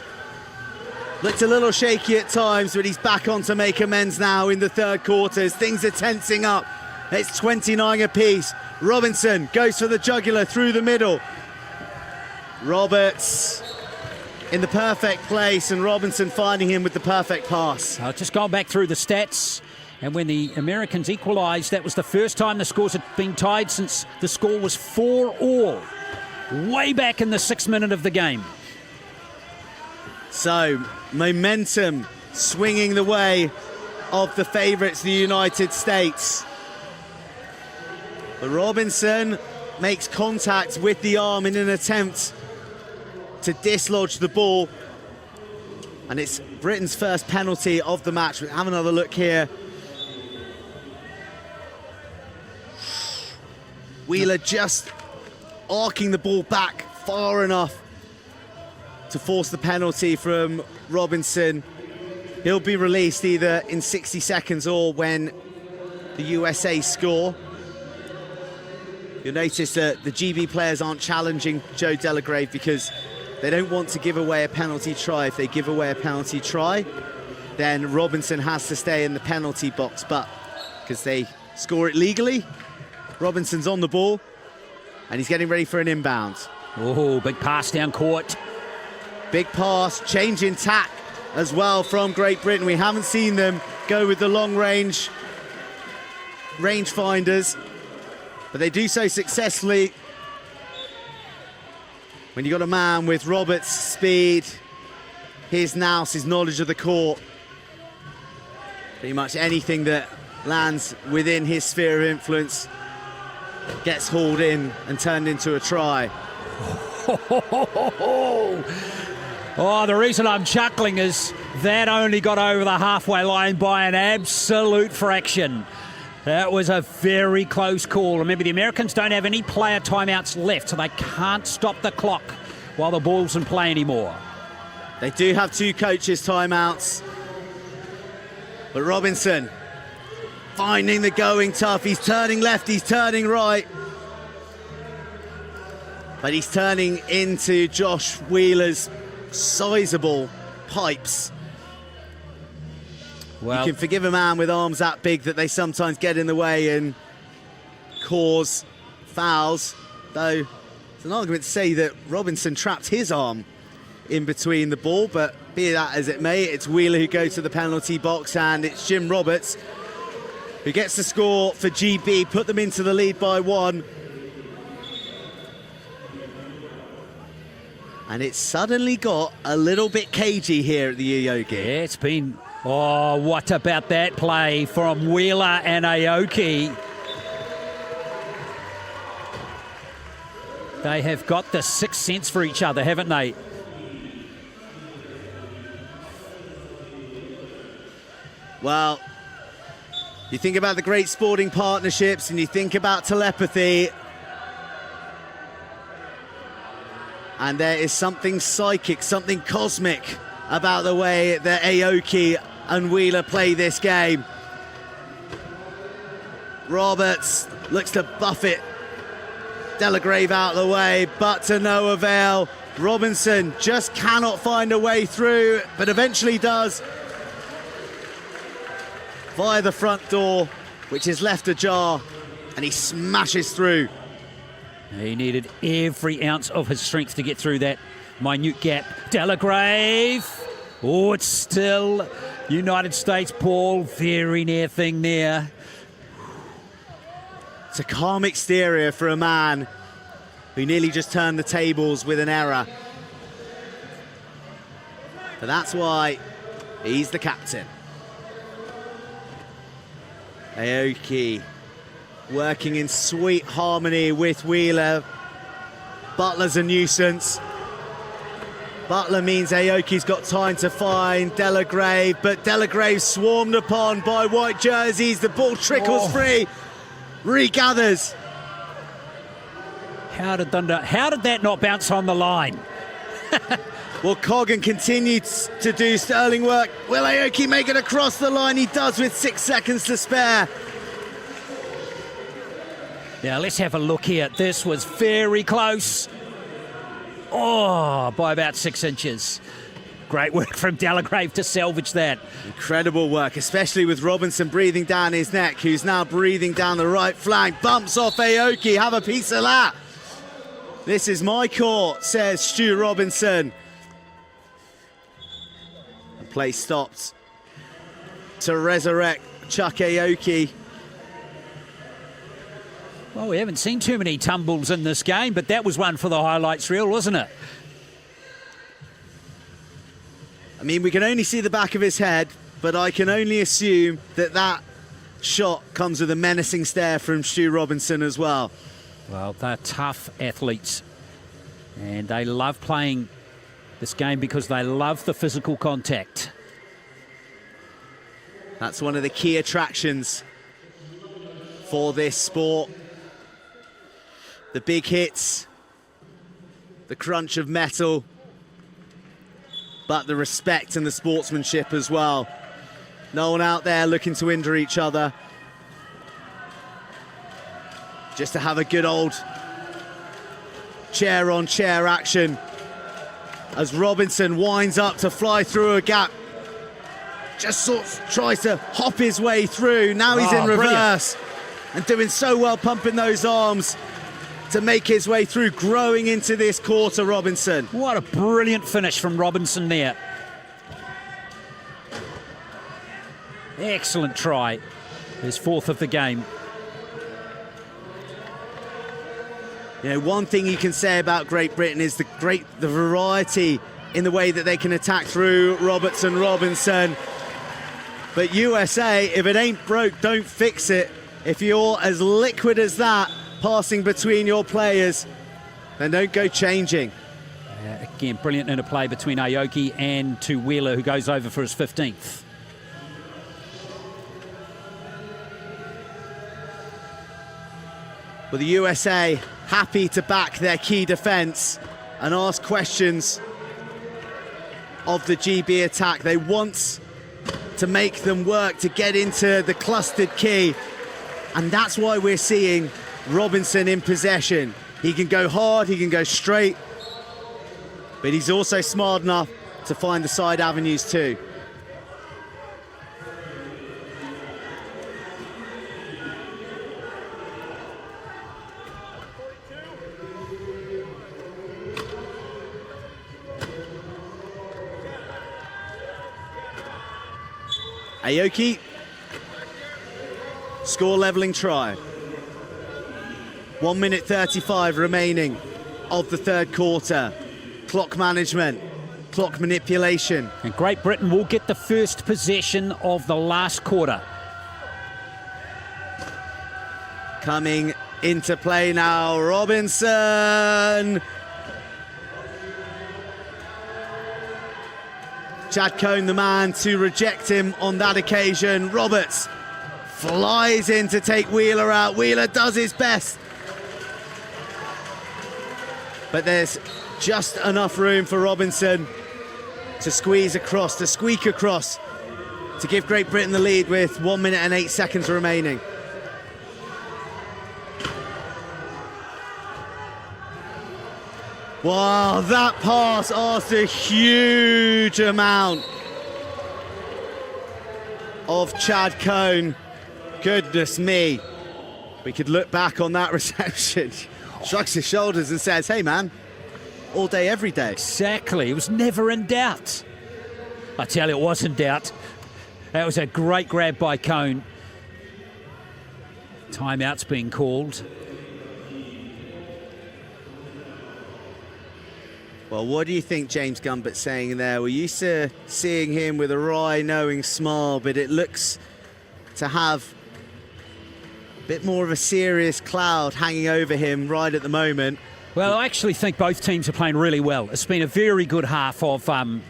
Looked a little shaky at times, but he's back on to make amends now in the third quarter as things are tensing up. It's 29 apiece. Robinson goes for the jugular through the middle. Roberts in the perfect place, and Robinson finding him with the perfect pass. Just going back through the stats, and when the Americans equalised, that was the first time the scores had been tied since the score was 4-all, way back in the 6th minute of the game. So, momentum swinging the way of the favourites, the United States. But Robinson makes contact with the arm in an attempt to dislodge the ball. And it's Britain's first penalty of the match. We'll have another look here. Wheeler just arcing the ball back far enough to force the penalty from Robinson. He'll be released either in 60 seconds or when the USA score. You'll notice that the GB players aren't challenging Joe Delagrave because they don't want to give away a penalty try. If they give away a penalty try, then Robinson has to stay in the penalty box. But because they score it legally, Robinson's on the ball and he's getting ready for an inbound. Oh, big pass down court. Big pass, change in tack as well from Great Britain. We haven't seen them go with the long range finders, but they do so successfully. When you've got a man with Roberts' speed, his nous, his knowledge of the court, pretty much anything that lands within his sphere of influence gets hauled in and turned into a try. Oh, the reason I'm chuckling is that only got over the halfway line by an absolute fraction. That was a very close call. Remember, the Americans don't have any player timeouts left, so they can't stop the clock while the ball's in play anymore. They do have 2 coaches' timeouts. But Robinson finding the going tough. He's turning left, he's turning right. But he's turning into Josh Wheeler's sizable pipes. Well, you can forgive a man with arms that big that they sometimes get in the way and cause fouls, though it's an argument to say that Robinson trapped his arm in between the ball, but be that as it may, it's Wheeler who goes to the penalty box, and it's Jim Roberts who gets the score for GB, put them into the lead by 1. And it's suddenly got a little bit cagey here at the Aoki. yeah, it's been... Oh, what about that play from Wheeler and Aoki? They have got the sixth sense for each other, haven't they? Well, you think about the great sporting partnerships and you think about telepathy. And there is something psychic, something cosmic about the way that Aoki and Wheeler play this game. Roberts looks to buff it. Delagrave out of the way, but to no avail. Robinson just cannot find a way through, but eventually does. Via the front door, which is left ajar, and he smashes through. He needed every ounce of his strength to get through that minute gap. Delagrave. Oh, it's still United States, Paul. Very near thing there. It's a calm exterior for a man who nearly just turned the tables with an error. But that's why he's the captain. Aoki working in sweet harmony with Wheeler. Butler's a nuisance. Butler means Aoki's got time to find Delagrave, but Delagrave swarmed upon by white jerseys. The ball trickles free, regathers. How did that not bounce on the line? Well, Coggan continues to do sterling work. Will Aoki make it across the line? He does with 6 seconds to spare. Now let's have a look here. This was very close. Oh, by about 6 inches. Great work from Delagrave to salvage that. Incredible work, especially with Robinson breathing down his neck, who's now breathing down the right flank. Bumps off Aoki. Have a piece of that. This is my court, says Stu Robinson. The play stopped to resurrect Chuck Aoki. Well, we haven't seen too many tumbles in this game, but that was one for the highlights reel, wasn't it? I mean, we can only see the back of his head, but I can only assume that that shot comes with a menacing stare from Stu Robinson as well. Well, they're tough athletes, and they love playing this game because they love the physical contact. That's one of the key attractions for this sport. The big hits, the crunch of metal, but the respect and the sportsmanship as well. No one out there looking to injure each other. Just to have a good old chair-on-chair action as Robinson winds up to fly through a gap. Just sort of tries to hop his way through. Now he's in reverse and doing so well, pumping those arms to make his way through, growing into this quarter, Robinson. What a brilliant finish from Robinson there. Excellent try. His fourth of the game. You know, one thing you can say about Great Britain is the variety in the way that they can attack through Roberts and Robinson. But USA, if it ain't broke, don't fix it. If you're as liquid as that, passing between your players, then don't go changing. Again, brilliant interplay between Aoki and to Wheeler, who goes over for his 15th. Well, the USA happy to back their key defence and ask questions of the GB attack. They want to make them work to get into the clustered key. And that's why we're seeing Robinson in possession. He can go hard, he can go straight, but he's also smart enough to find the side avenues too. Aoki, score leveling try. 1 minute 35 remaining of the third quarter. Clock management, clock manipulation. And Great Britain will get the first possession of the last quarter. Coming into play now, Robinson. Chad Cohn, the man to reject him on that occasion. Roberts flies in to take Wheeler out. Wheeler does his best. But there's just enough room for Robinson to squeeze across, to squeak across, to give Great Britain the lead with 1 minute and 8 seconds remaining. Wow, that pass asked a huge amount of Chad Cohn. Goodness me. We could look back on that reception, shrugs his shoulders and says, hey man, all day, every day. Exactly, it was never in doubt. I tell you, it was in doubt. That was a great grab by Cohn. Timeout's being called. Well, what do you think James Gumbert's saying there? We're used to seeing him with a wry, knowing smile, but it looks to have a bit more of a serious cloud hanging over him right at the moment. Well, I actually think both teams are playing really well. It's been a very good half of, a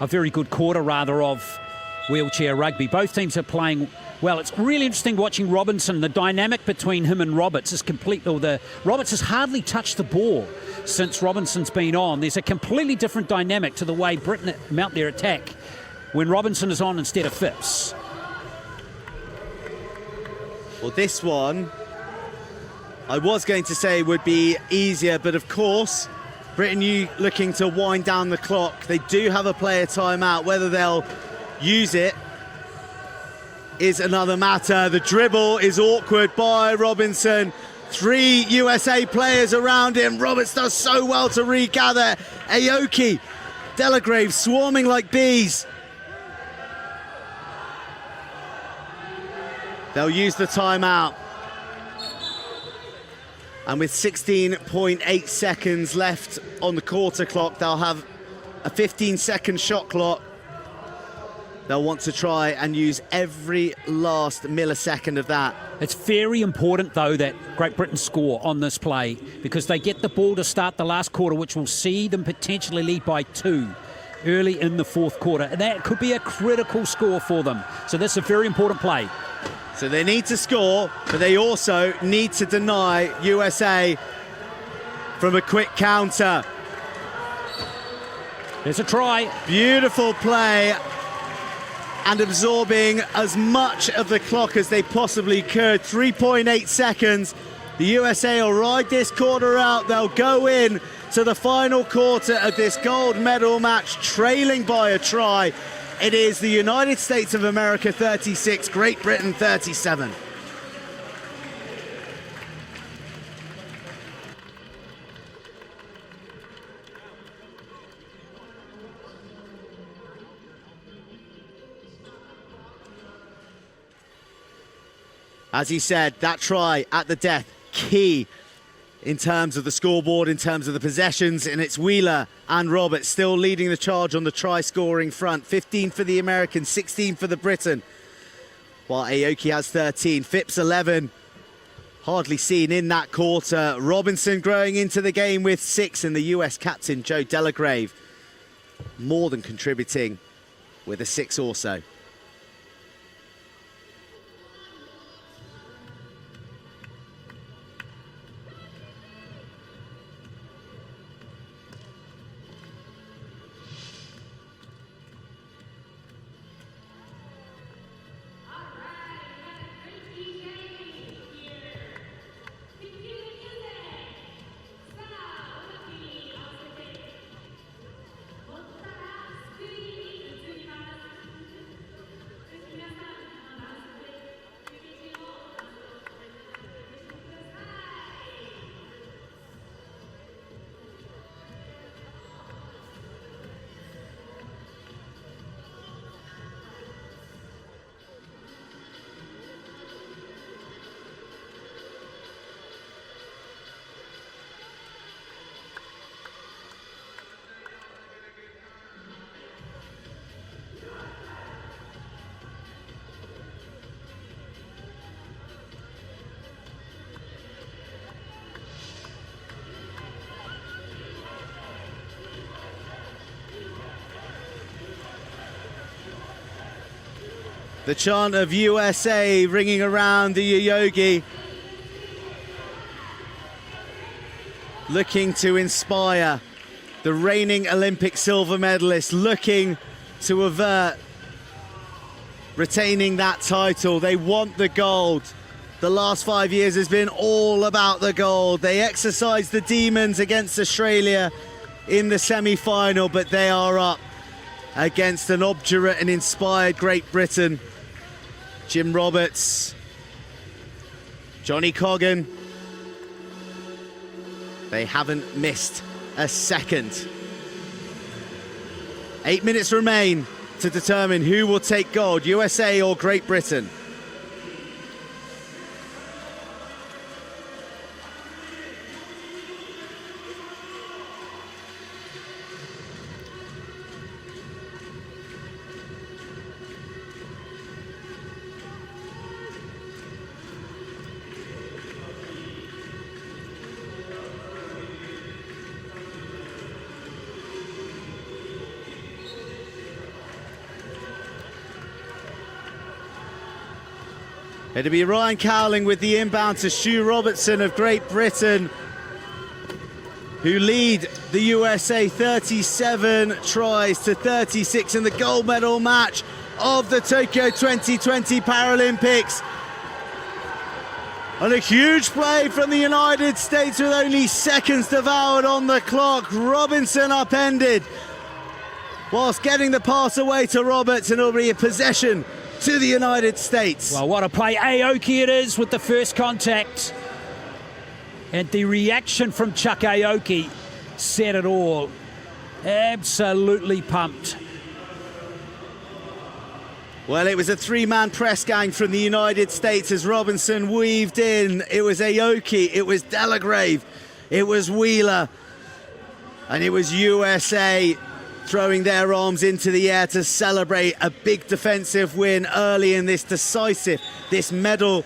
very good quarter rather, of wheelchair rugby. Both teams are playing well. It's really interesting watching Robinson. The dynamic between him and Roberts is complete. Roberts has hardly touched the ball since Robinson's been on. There's a completely different dynamic to the way Britain mount their attack when Robinson is on instead of Phipps. Well, this one, I was going to say would be easier, but of course, Britain looking to wind down the clock. They do have a player timeout. Whether they'll use it is another matter. The dribble is awkward by Robinson. 3 USA players around him. Roberts does so well to regather. Aoki, Delagrave swarming like bees. They'll use the timeout. And with 16.8 seconds left on the quarter clock, they'll have a 15-second shot clock. They'll want to try and use every last millisecond of that. It's very important, though, that Great Britain score on this play because they get the ball to start the last quarter, which will see them potentially lead by 2 early in the fourth quarter. And that could be a critical score for them. So this is a very important play. So they need to score, but they also need to deny USA from a quick counter. There's a try. Beautiful play. And absorbing as much of the clock as they possibly could. 3.8 seconds. The USA will ride this quarter out. They'll go in to the final quarter of this gold medal match, trailing by a try. It is the United States of America 36, Great Britain 37. As he said, that try at the death, key in terms of the scoreboard, in terms of the possessions, and it's Wheeler and Roberts still leading the charge on the try-scoring front. 15 for the Americans, 16 for the Britain, while Aoki has 13. Phipps 11, hardly seen in that quarter. Robinson growing into the game with 6, and the US captain, Joe Delagrave, more than contributing with a 6 also. The chant of USA ringing around the yoyogi, looking to inspire the reigning Olympic silver medalist, looking to avert retaining that title. They want the gold. The last 5 years has been all about the gold. They exercised the demons against Australia in the semi-final, but they are up against an obdurate and inspired Great Britain. Jim Roberts, Johnny Coggan, they haven't missed a second. 8 minutes remain to determine who will take gold, USA or Great Britain. It'll be Ryan Cowling with the inbound to Stu Robertson of Great Britain, who lead the USA 37 tries to 36 in the gold medal match of the Tokyo 2020 Paralympics. And a huge play from the United States with only seconds devoured on the clock. Robinson upended whilst getting the pass away to Roberts, and it'll be a possession to the United States. Well, what a play. Aoki it is with the first contact. And the reaction from Chuck Aoki said it all. Absolutely pumped. Well, it was a three-man press gang from the United States as Robinson weaved in. It was Aoki, it was Delagrave, it was Wheeler, and it was USA throwing their arms into the air to celebrate a big defensive win early in this decisive, this medal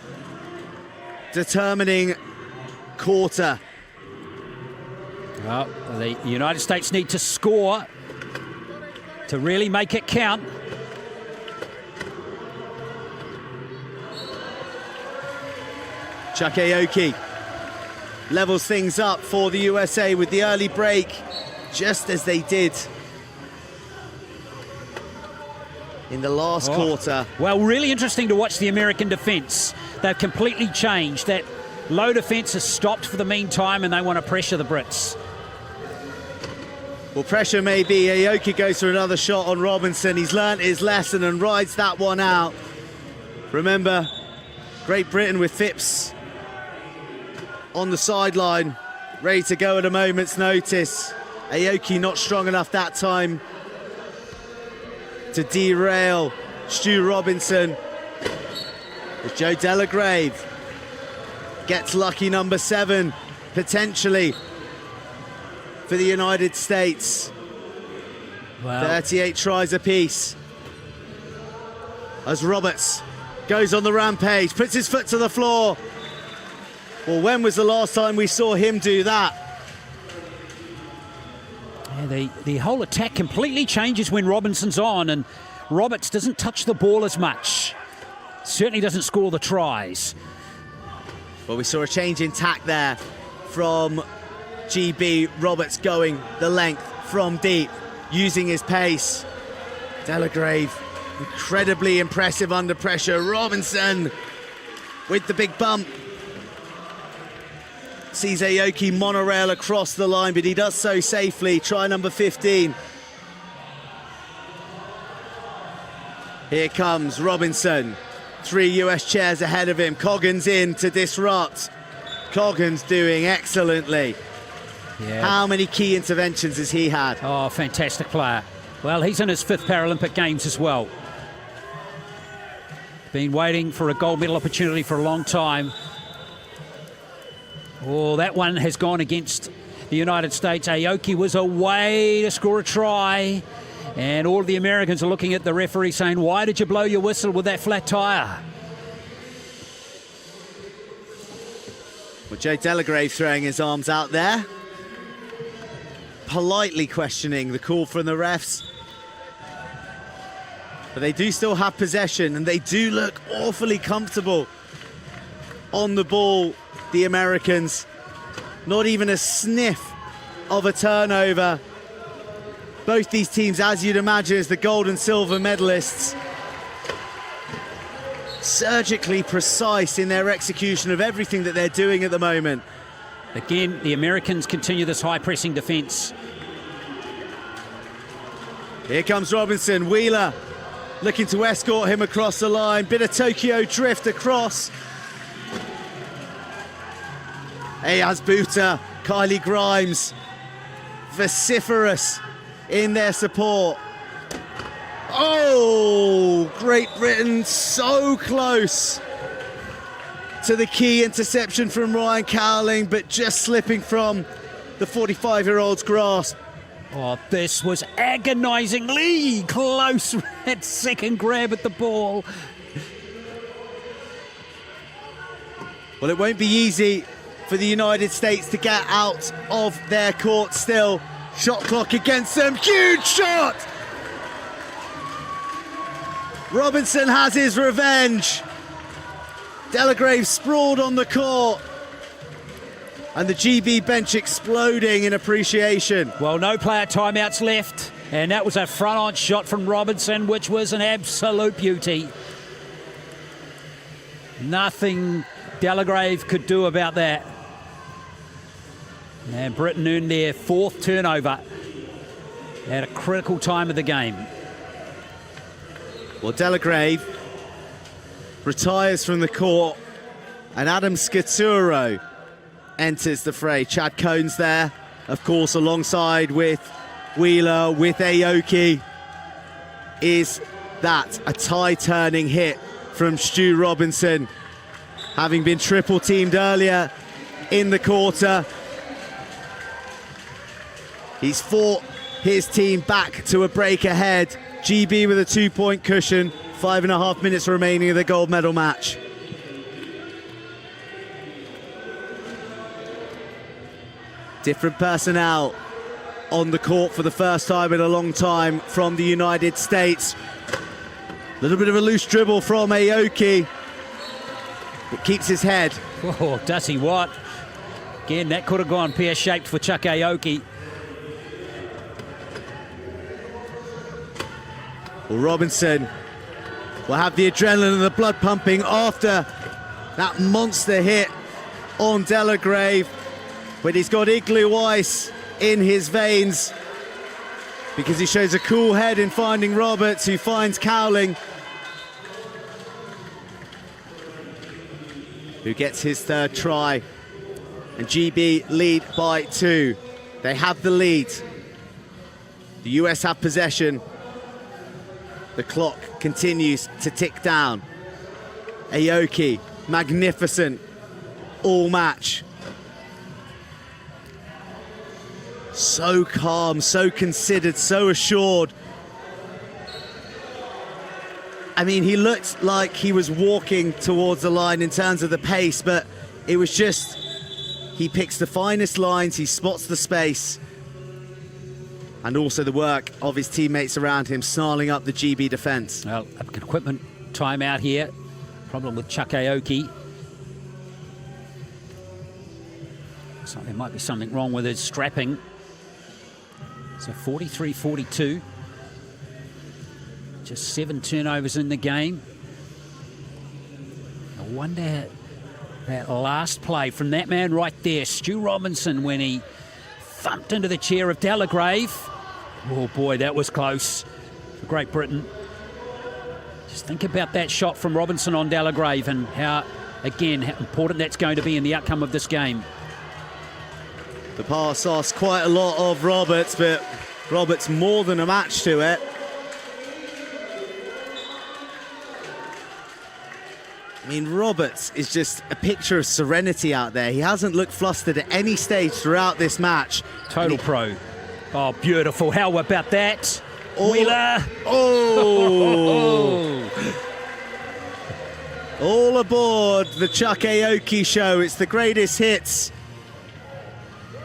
determining quarter. Well, the United States need to score to really make it count. Chuck Aoki levels things up for the USA with the early break, just as they did in the last quarter. Well, really interesting to watch the American defence. They've completely changed. That low defence has stopped for the meantime, and they want to pressure the Brits. Well, pressure may be. Aoki goes for another shot on Robinson. He's learnt his lesson and rides that one out. Remember, Great Britain with Phipps on the sideline, ready to go at a moment's notice. Aoki not strong enough that time to derail Stu Robinson. As Joe Delagrave gets lucky, number 7, potentially, for the United States. Wow. 38 tries apiece. As Roberts goes on the rampage, puts his foot to the floor. Well, when was the last time we saw him do that? Yeah, the whole attack completely changes when Robinson's on, and Roberts doesn't touch the ball as much. Certainly doesn't score the tries. Well, we saw a change in tack there from GB. Roberts going the length from deep, using his pace. Delagrave, incredibly impressive under pressure. Robinson with the big bump. Sees Aoki monorail across the line, but he does so safely. Try number 15. Here comes Robinson. 3 US chairs ahead of him. Coggan's in to disrupt. Coggan's doing excellently. Yeah. How many key interventions has he had? Oh, fantastic player. Well, he's in his 5th Paralympic Games as well. Been waiting for a gold medal opportunity for a long time. Oh, that one has gone against the United States. Aoki was away to score a try. And all of the Americans are looking at the referee saying, why did you blow your whistle with that flat tyre? Well, Joe Delagrave throwing his arms out there, politely questioning the call from the refs. But they do still have possession, and they do look awfully comfortable on the ball, the Americans. Not even a sniff of a turnover. Both these teams, as you'd imagine, as the gold and silver medalists, surgically precise in their execution of everything that they're doing at the moment. Again, the Americans continue this high-pressing defence. Here comes Robinson. Wheeler looking to escort him across the line. Bit of Tokyo drift across. Ayaz Buta, Kylie Grimes, vociferous in their support. Oh, Great Britain so close to the key interception from Ryan Cowling, but just slipping from the 45-year-old's grasp. Oh, this was agonisingly close. That second grab at the ball. Well, it won't be easy for the United States to get out of their court still. Shot clock against them. Huge shot! Robinson has his revenge. Delagrave sprawled on the court. And the GB bench exploding in appreciation. Well, no player timeouts left. And that was a front-on shot from Robinson, which was an absolute beauty. Nothing Delagrave could do about that. And Britain earned their 4th turnover at a critical time of the game. Well, Delagrave retires from the court, and Adam Scaturo enters the fray. Chad Cones there, of course, alongside with Wheeler, with Aoki. Is that a tie-turning hit from Stu Robinson, having been triple-teamed earlier in the quarter? He's fought his team back to a break ahead. GB with a 2-point cushion, 5.5 minutes remaining of the gold medal match. Different personnel on the court for the first time in a long time from the United States. A little bit of a loose dribble from Aoki, but keeps his head. Oh, does he what? Again, that could have gone pear-shaped for Chuck Aoki. Well, Robinson will have the adrenaline and the blood pumping after that monster hit on Delagrave. But he's got igloo ice in his veins because he shows a cool head in finding Roberts, who finds Cowling, who gets his 3rd try. And GB lead by 2. They have the lead. The US have possession. The clock continues to tick down. Aoki, magnificent all match. So calm, so considered, so assured. I mean, he looked like he was walking towards the line in terms of the pace, but it was just, he picks the finest lines, he spots the space, and also the work of his teammates around him, snarling up the GB defence. Well, equipment timeout here. Problem with Chuck Aoki. So there might be something wrong with his strapping. So 43-42. Just 7 turnovers in the game. I wonder that last play from that man right there, Stu Robinson, when he thumped into the chair of Delagrave. Oh boy, that was close for Great Britain. Just think about that shot from Robinson on Delagrave and how important that's going to be in the outcome of this game. The pass asks quite a lot of Roberts, but Roberts more than a match to it. I mean, Roberts is just a picture of serenity out there. He hasn't looked flustered at any stage throughout this match. Total pro. Oh, beautiful. How about that? Wheeler. Oh! All aboard the Chuck Aoki show. It's the greatest hits.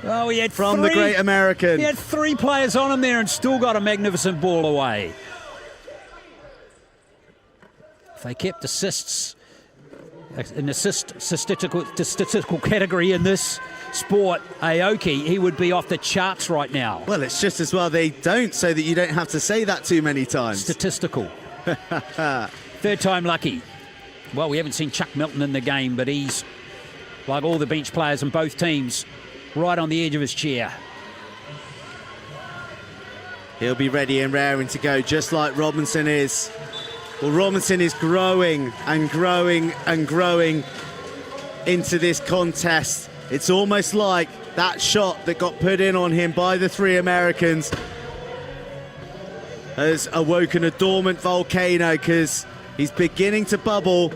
Oh, he had from the great American. He had 3 players on him there and still got a magnificent ball away. If they kept assists, an statistical category in this sport, Aoki, he would be off the charts right now. Well, it's just as well they don't, so that you don't have to say that too many times. Statistical. Third time lucky. Well, we haven't seen Chuck Milton in the game, but he's, like all the bench players in both teams, right on the edge of his chair. He'll be ready and raring to go, just like Robinson is. Well, Robinson is growing and growing and growing into this contest. It's almost like that shot that got put in on him by the three Americans has awoken a dormant volcano, because he's beginning to bubble.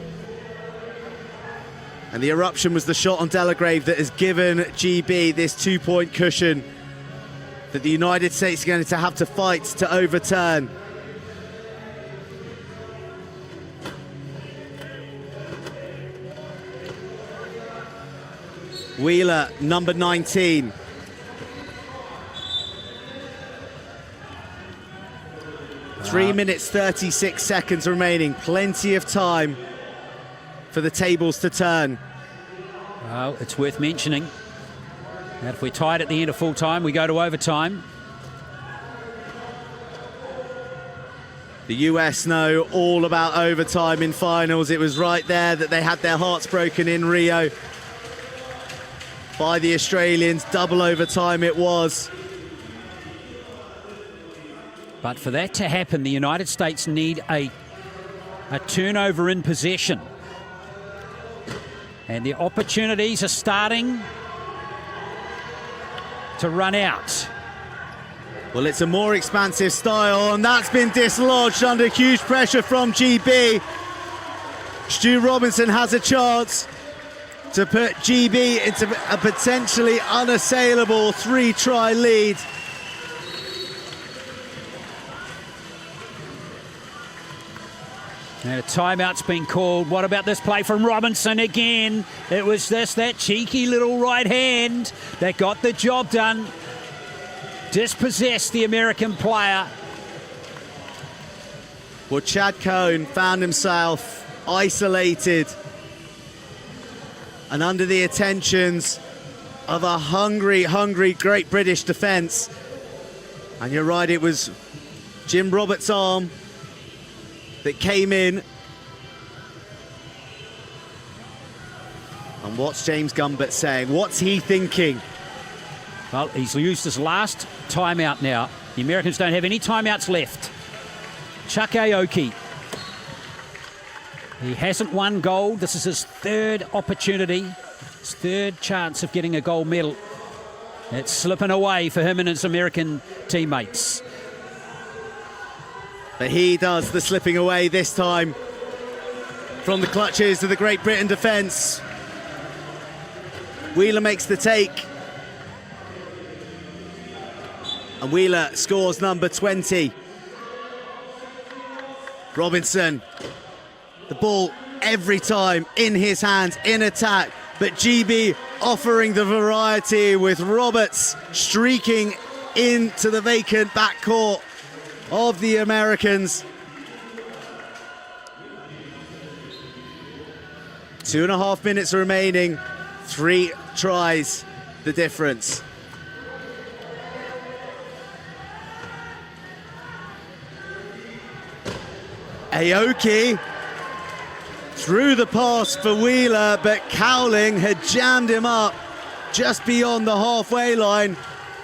And the eruption was the shot on Delagrave that has given GB this 2-point cushion that the United States are going to have to fight to overturn. Wheeler, number 19. Wow. 3 minutes, 36 seconds remaining. Plenty of time for the tables to turn. Well, it's worth mentioning that if we're tied at the end of full time, we go to overtime. The US know all about overtime in finals. It was right there that they had their hearts broken in Rio by the Australians. Double overtime it was. But for that to happen, the United States need a turnover in possession. And the opportunities are starting to run out. Well, it's a more expansive style, and that's been dislodged under huge pressure from GB. Stu Robinson has a chance to put GB into a potentially unassailable 3-try lead. And a timeout's been called. What about this play from Robinson again? It was that cheeky little right hand that got the job done. Dispossessed the American player. Well, Chad Cohn found himself isolated and under the attentions of a hungry Great British defence. And you're right, it was Jim Roberts' arm that came in. And what's James Gumbert saying? What's he thinking? Well, he's used his last timeout now. The Americans don't have any timeouts left. Chuck Aoki. He hasn't won gold. This is his third opportunity, his third chance of getting a gold medal. It's slipping away for him and his American teammates. But he does the slipping away this time from the clutches of the Great Britain defence. Wheeler makes the take. And Wheeler scores number 20. Robinson, the ball every time in his hands, in attack. But GB offering the variety with Roberts streaking into the vacant backcourt of the Americans. 2.5 minutes remaining. 3 tries, the difference. Aoki threw the pass for Wheeler, but Cowling had jammed him up just beyond the halfway line,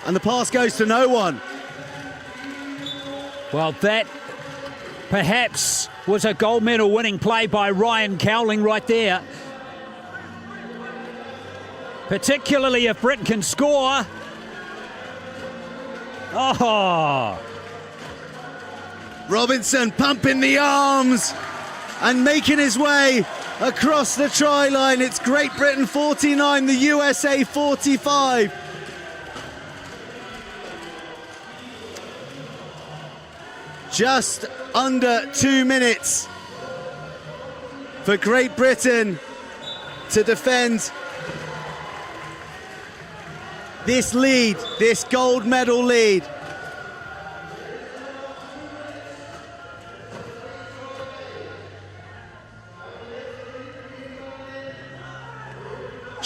and the pass goes to no one. Well, that perhaps was a gold medal winning play by Ryan Cowling right there. Particularly if Britain can score. Oh! Robinson pumping the arms and making his way across the try line. It's Great Britain 49, the USA 45. Just under 2 minutes for Great Britain to defend this lead, this gold medal lead.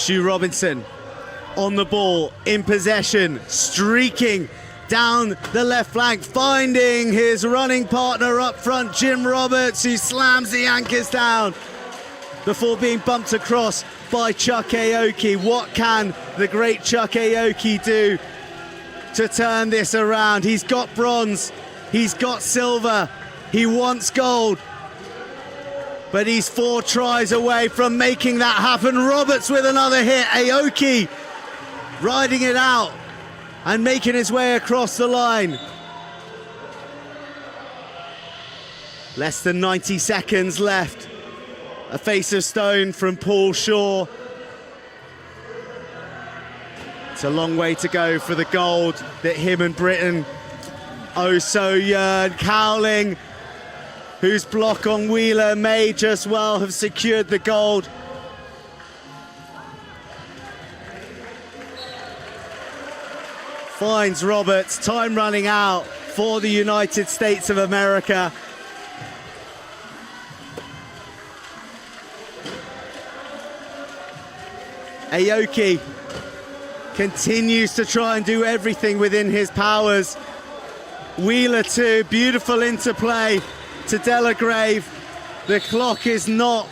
Stu Robinson on the ball, in possession, streaking down the left flank, finding his running partner up front, Jim Roberts, who slams the anchors down before being bumped across by Chuck Aoki. What can the great Chuck Aoki do to turn this around? He's got bronze, he's got silver, he wants gold, but he's 4 tries away from making that happen. Roberts with another hit, Aoki riding it out and making his way across the line. Less than 90 seconds left. A face of stone from Paul Shaw. It's a long way to go for the gold that him and Britain oh so yearn. Cowling, whose block on Wheeler may just well have secured the gold. Finds Roberts, time running out for the United States of America. Aoki continues to try and do everything within his powers. Wheeler too, beautiful interplay to Delagrave. The clock is not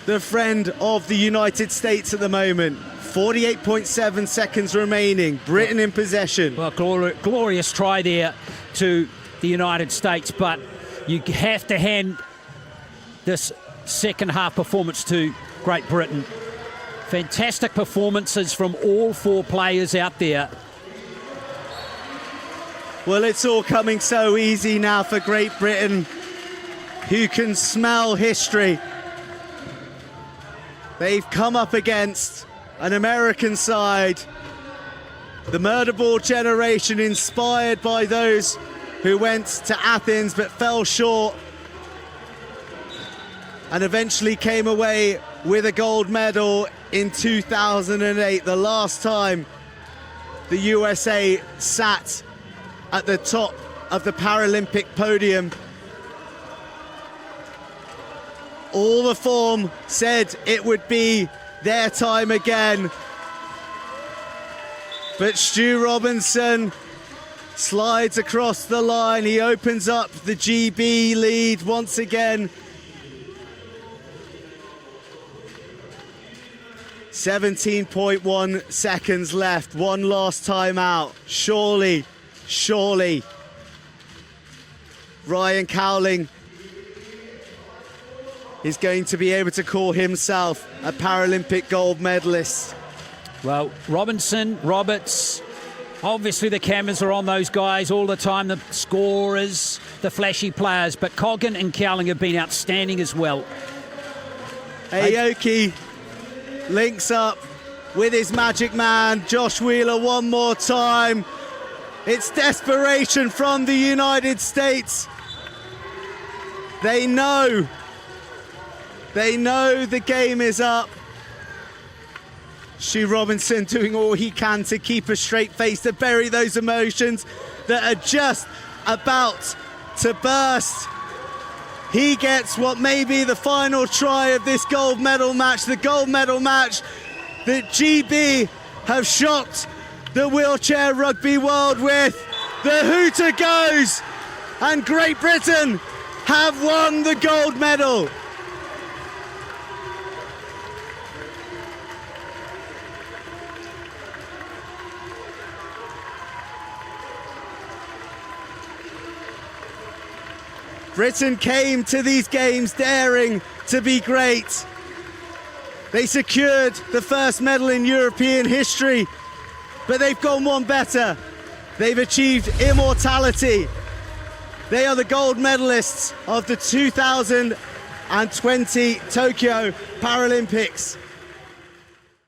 the friend of the United States at the moment. 48.7 seconds remaining, Britain in possession. Well, glorious try there to the United States, but you have to hand this second half performance to Great Britain. Fantastic performances from all 4 players out there. Well, it's all coming so easy now for Great Britain, who can smell history. They've come up against an American side, the murder ball generation, inspired by those who went to Athens but fell short and eventually came away with a gold medal in 2008, the last time the USA sat at the top of the Paralympic podium. All the form said it would be their time again, but Stu Robinson slides across the line. He opens up the GB lead once again. 17.1 seconds left, one last time out. Surely Ryan Cowling is going to be able to call himself a Paralympic gold medalist. Well, Robinson, Roberts, obviously the cameras are on those guys all the time, the scorers, the flashy players, but Coggan and Cowling have been outstanding as well. Aoki links up with his magic man, Josh Wheeler, one more time. It's desperation from the United States. They know the game is up. Stu Robinson doing all he can to keep a straight face, to bury those emotions that are just about to burst. He gets what may be the final try of this gold medal match, the gold medal match that GB have shocked the wheelchair rugby world with. The hooter goes, and Great Britain have won the gold medal. Britain came to these games daring to be great. They secured the first medal in European history, but they've gone one better. They've achieved immortality. They are the gold medalists of the 2020 Tokyo Paralympics.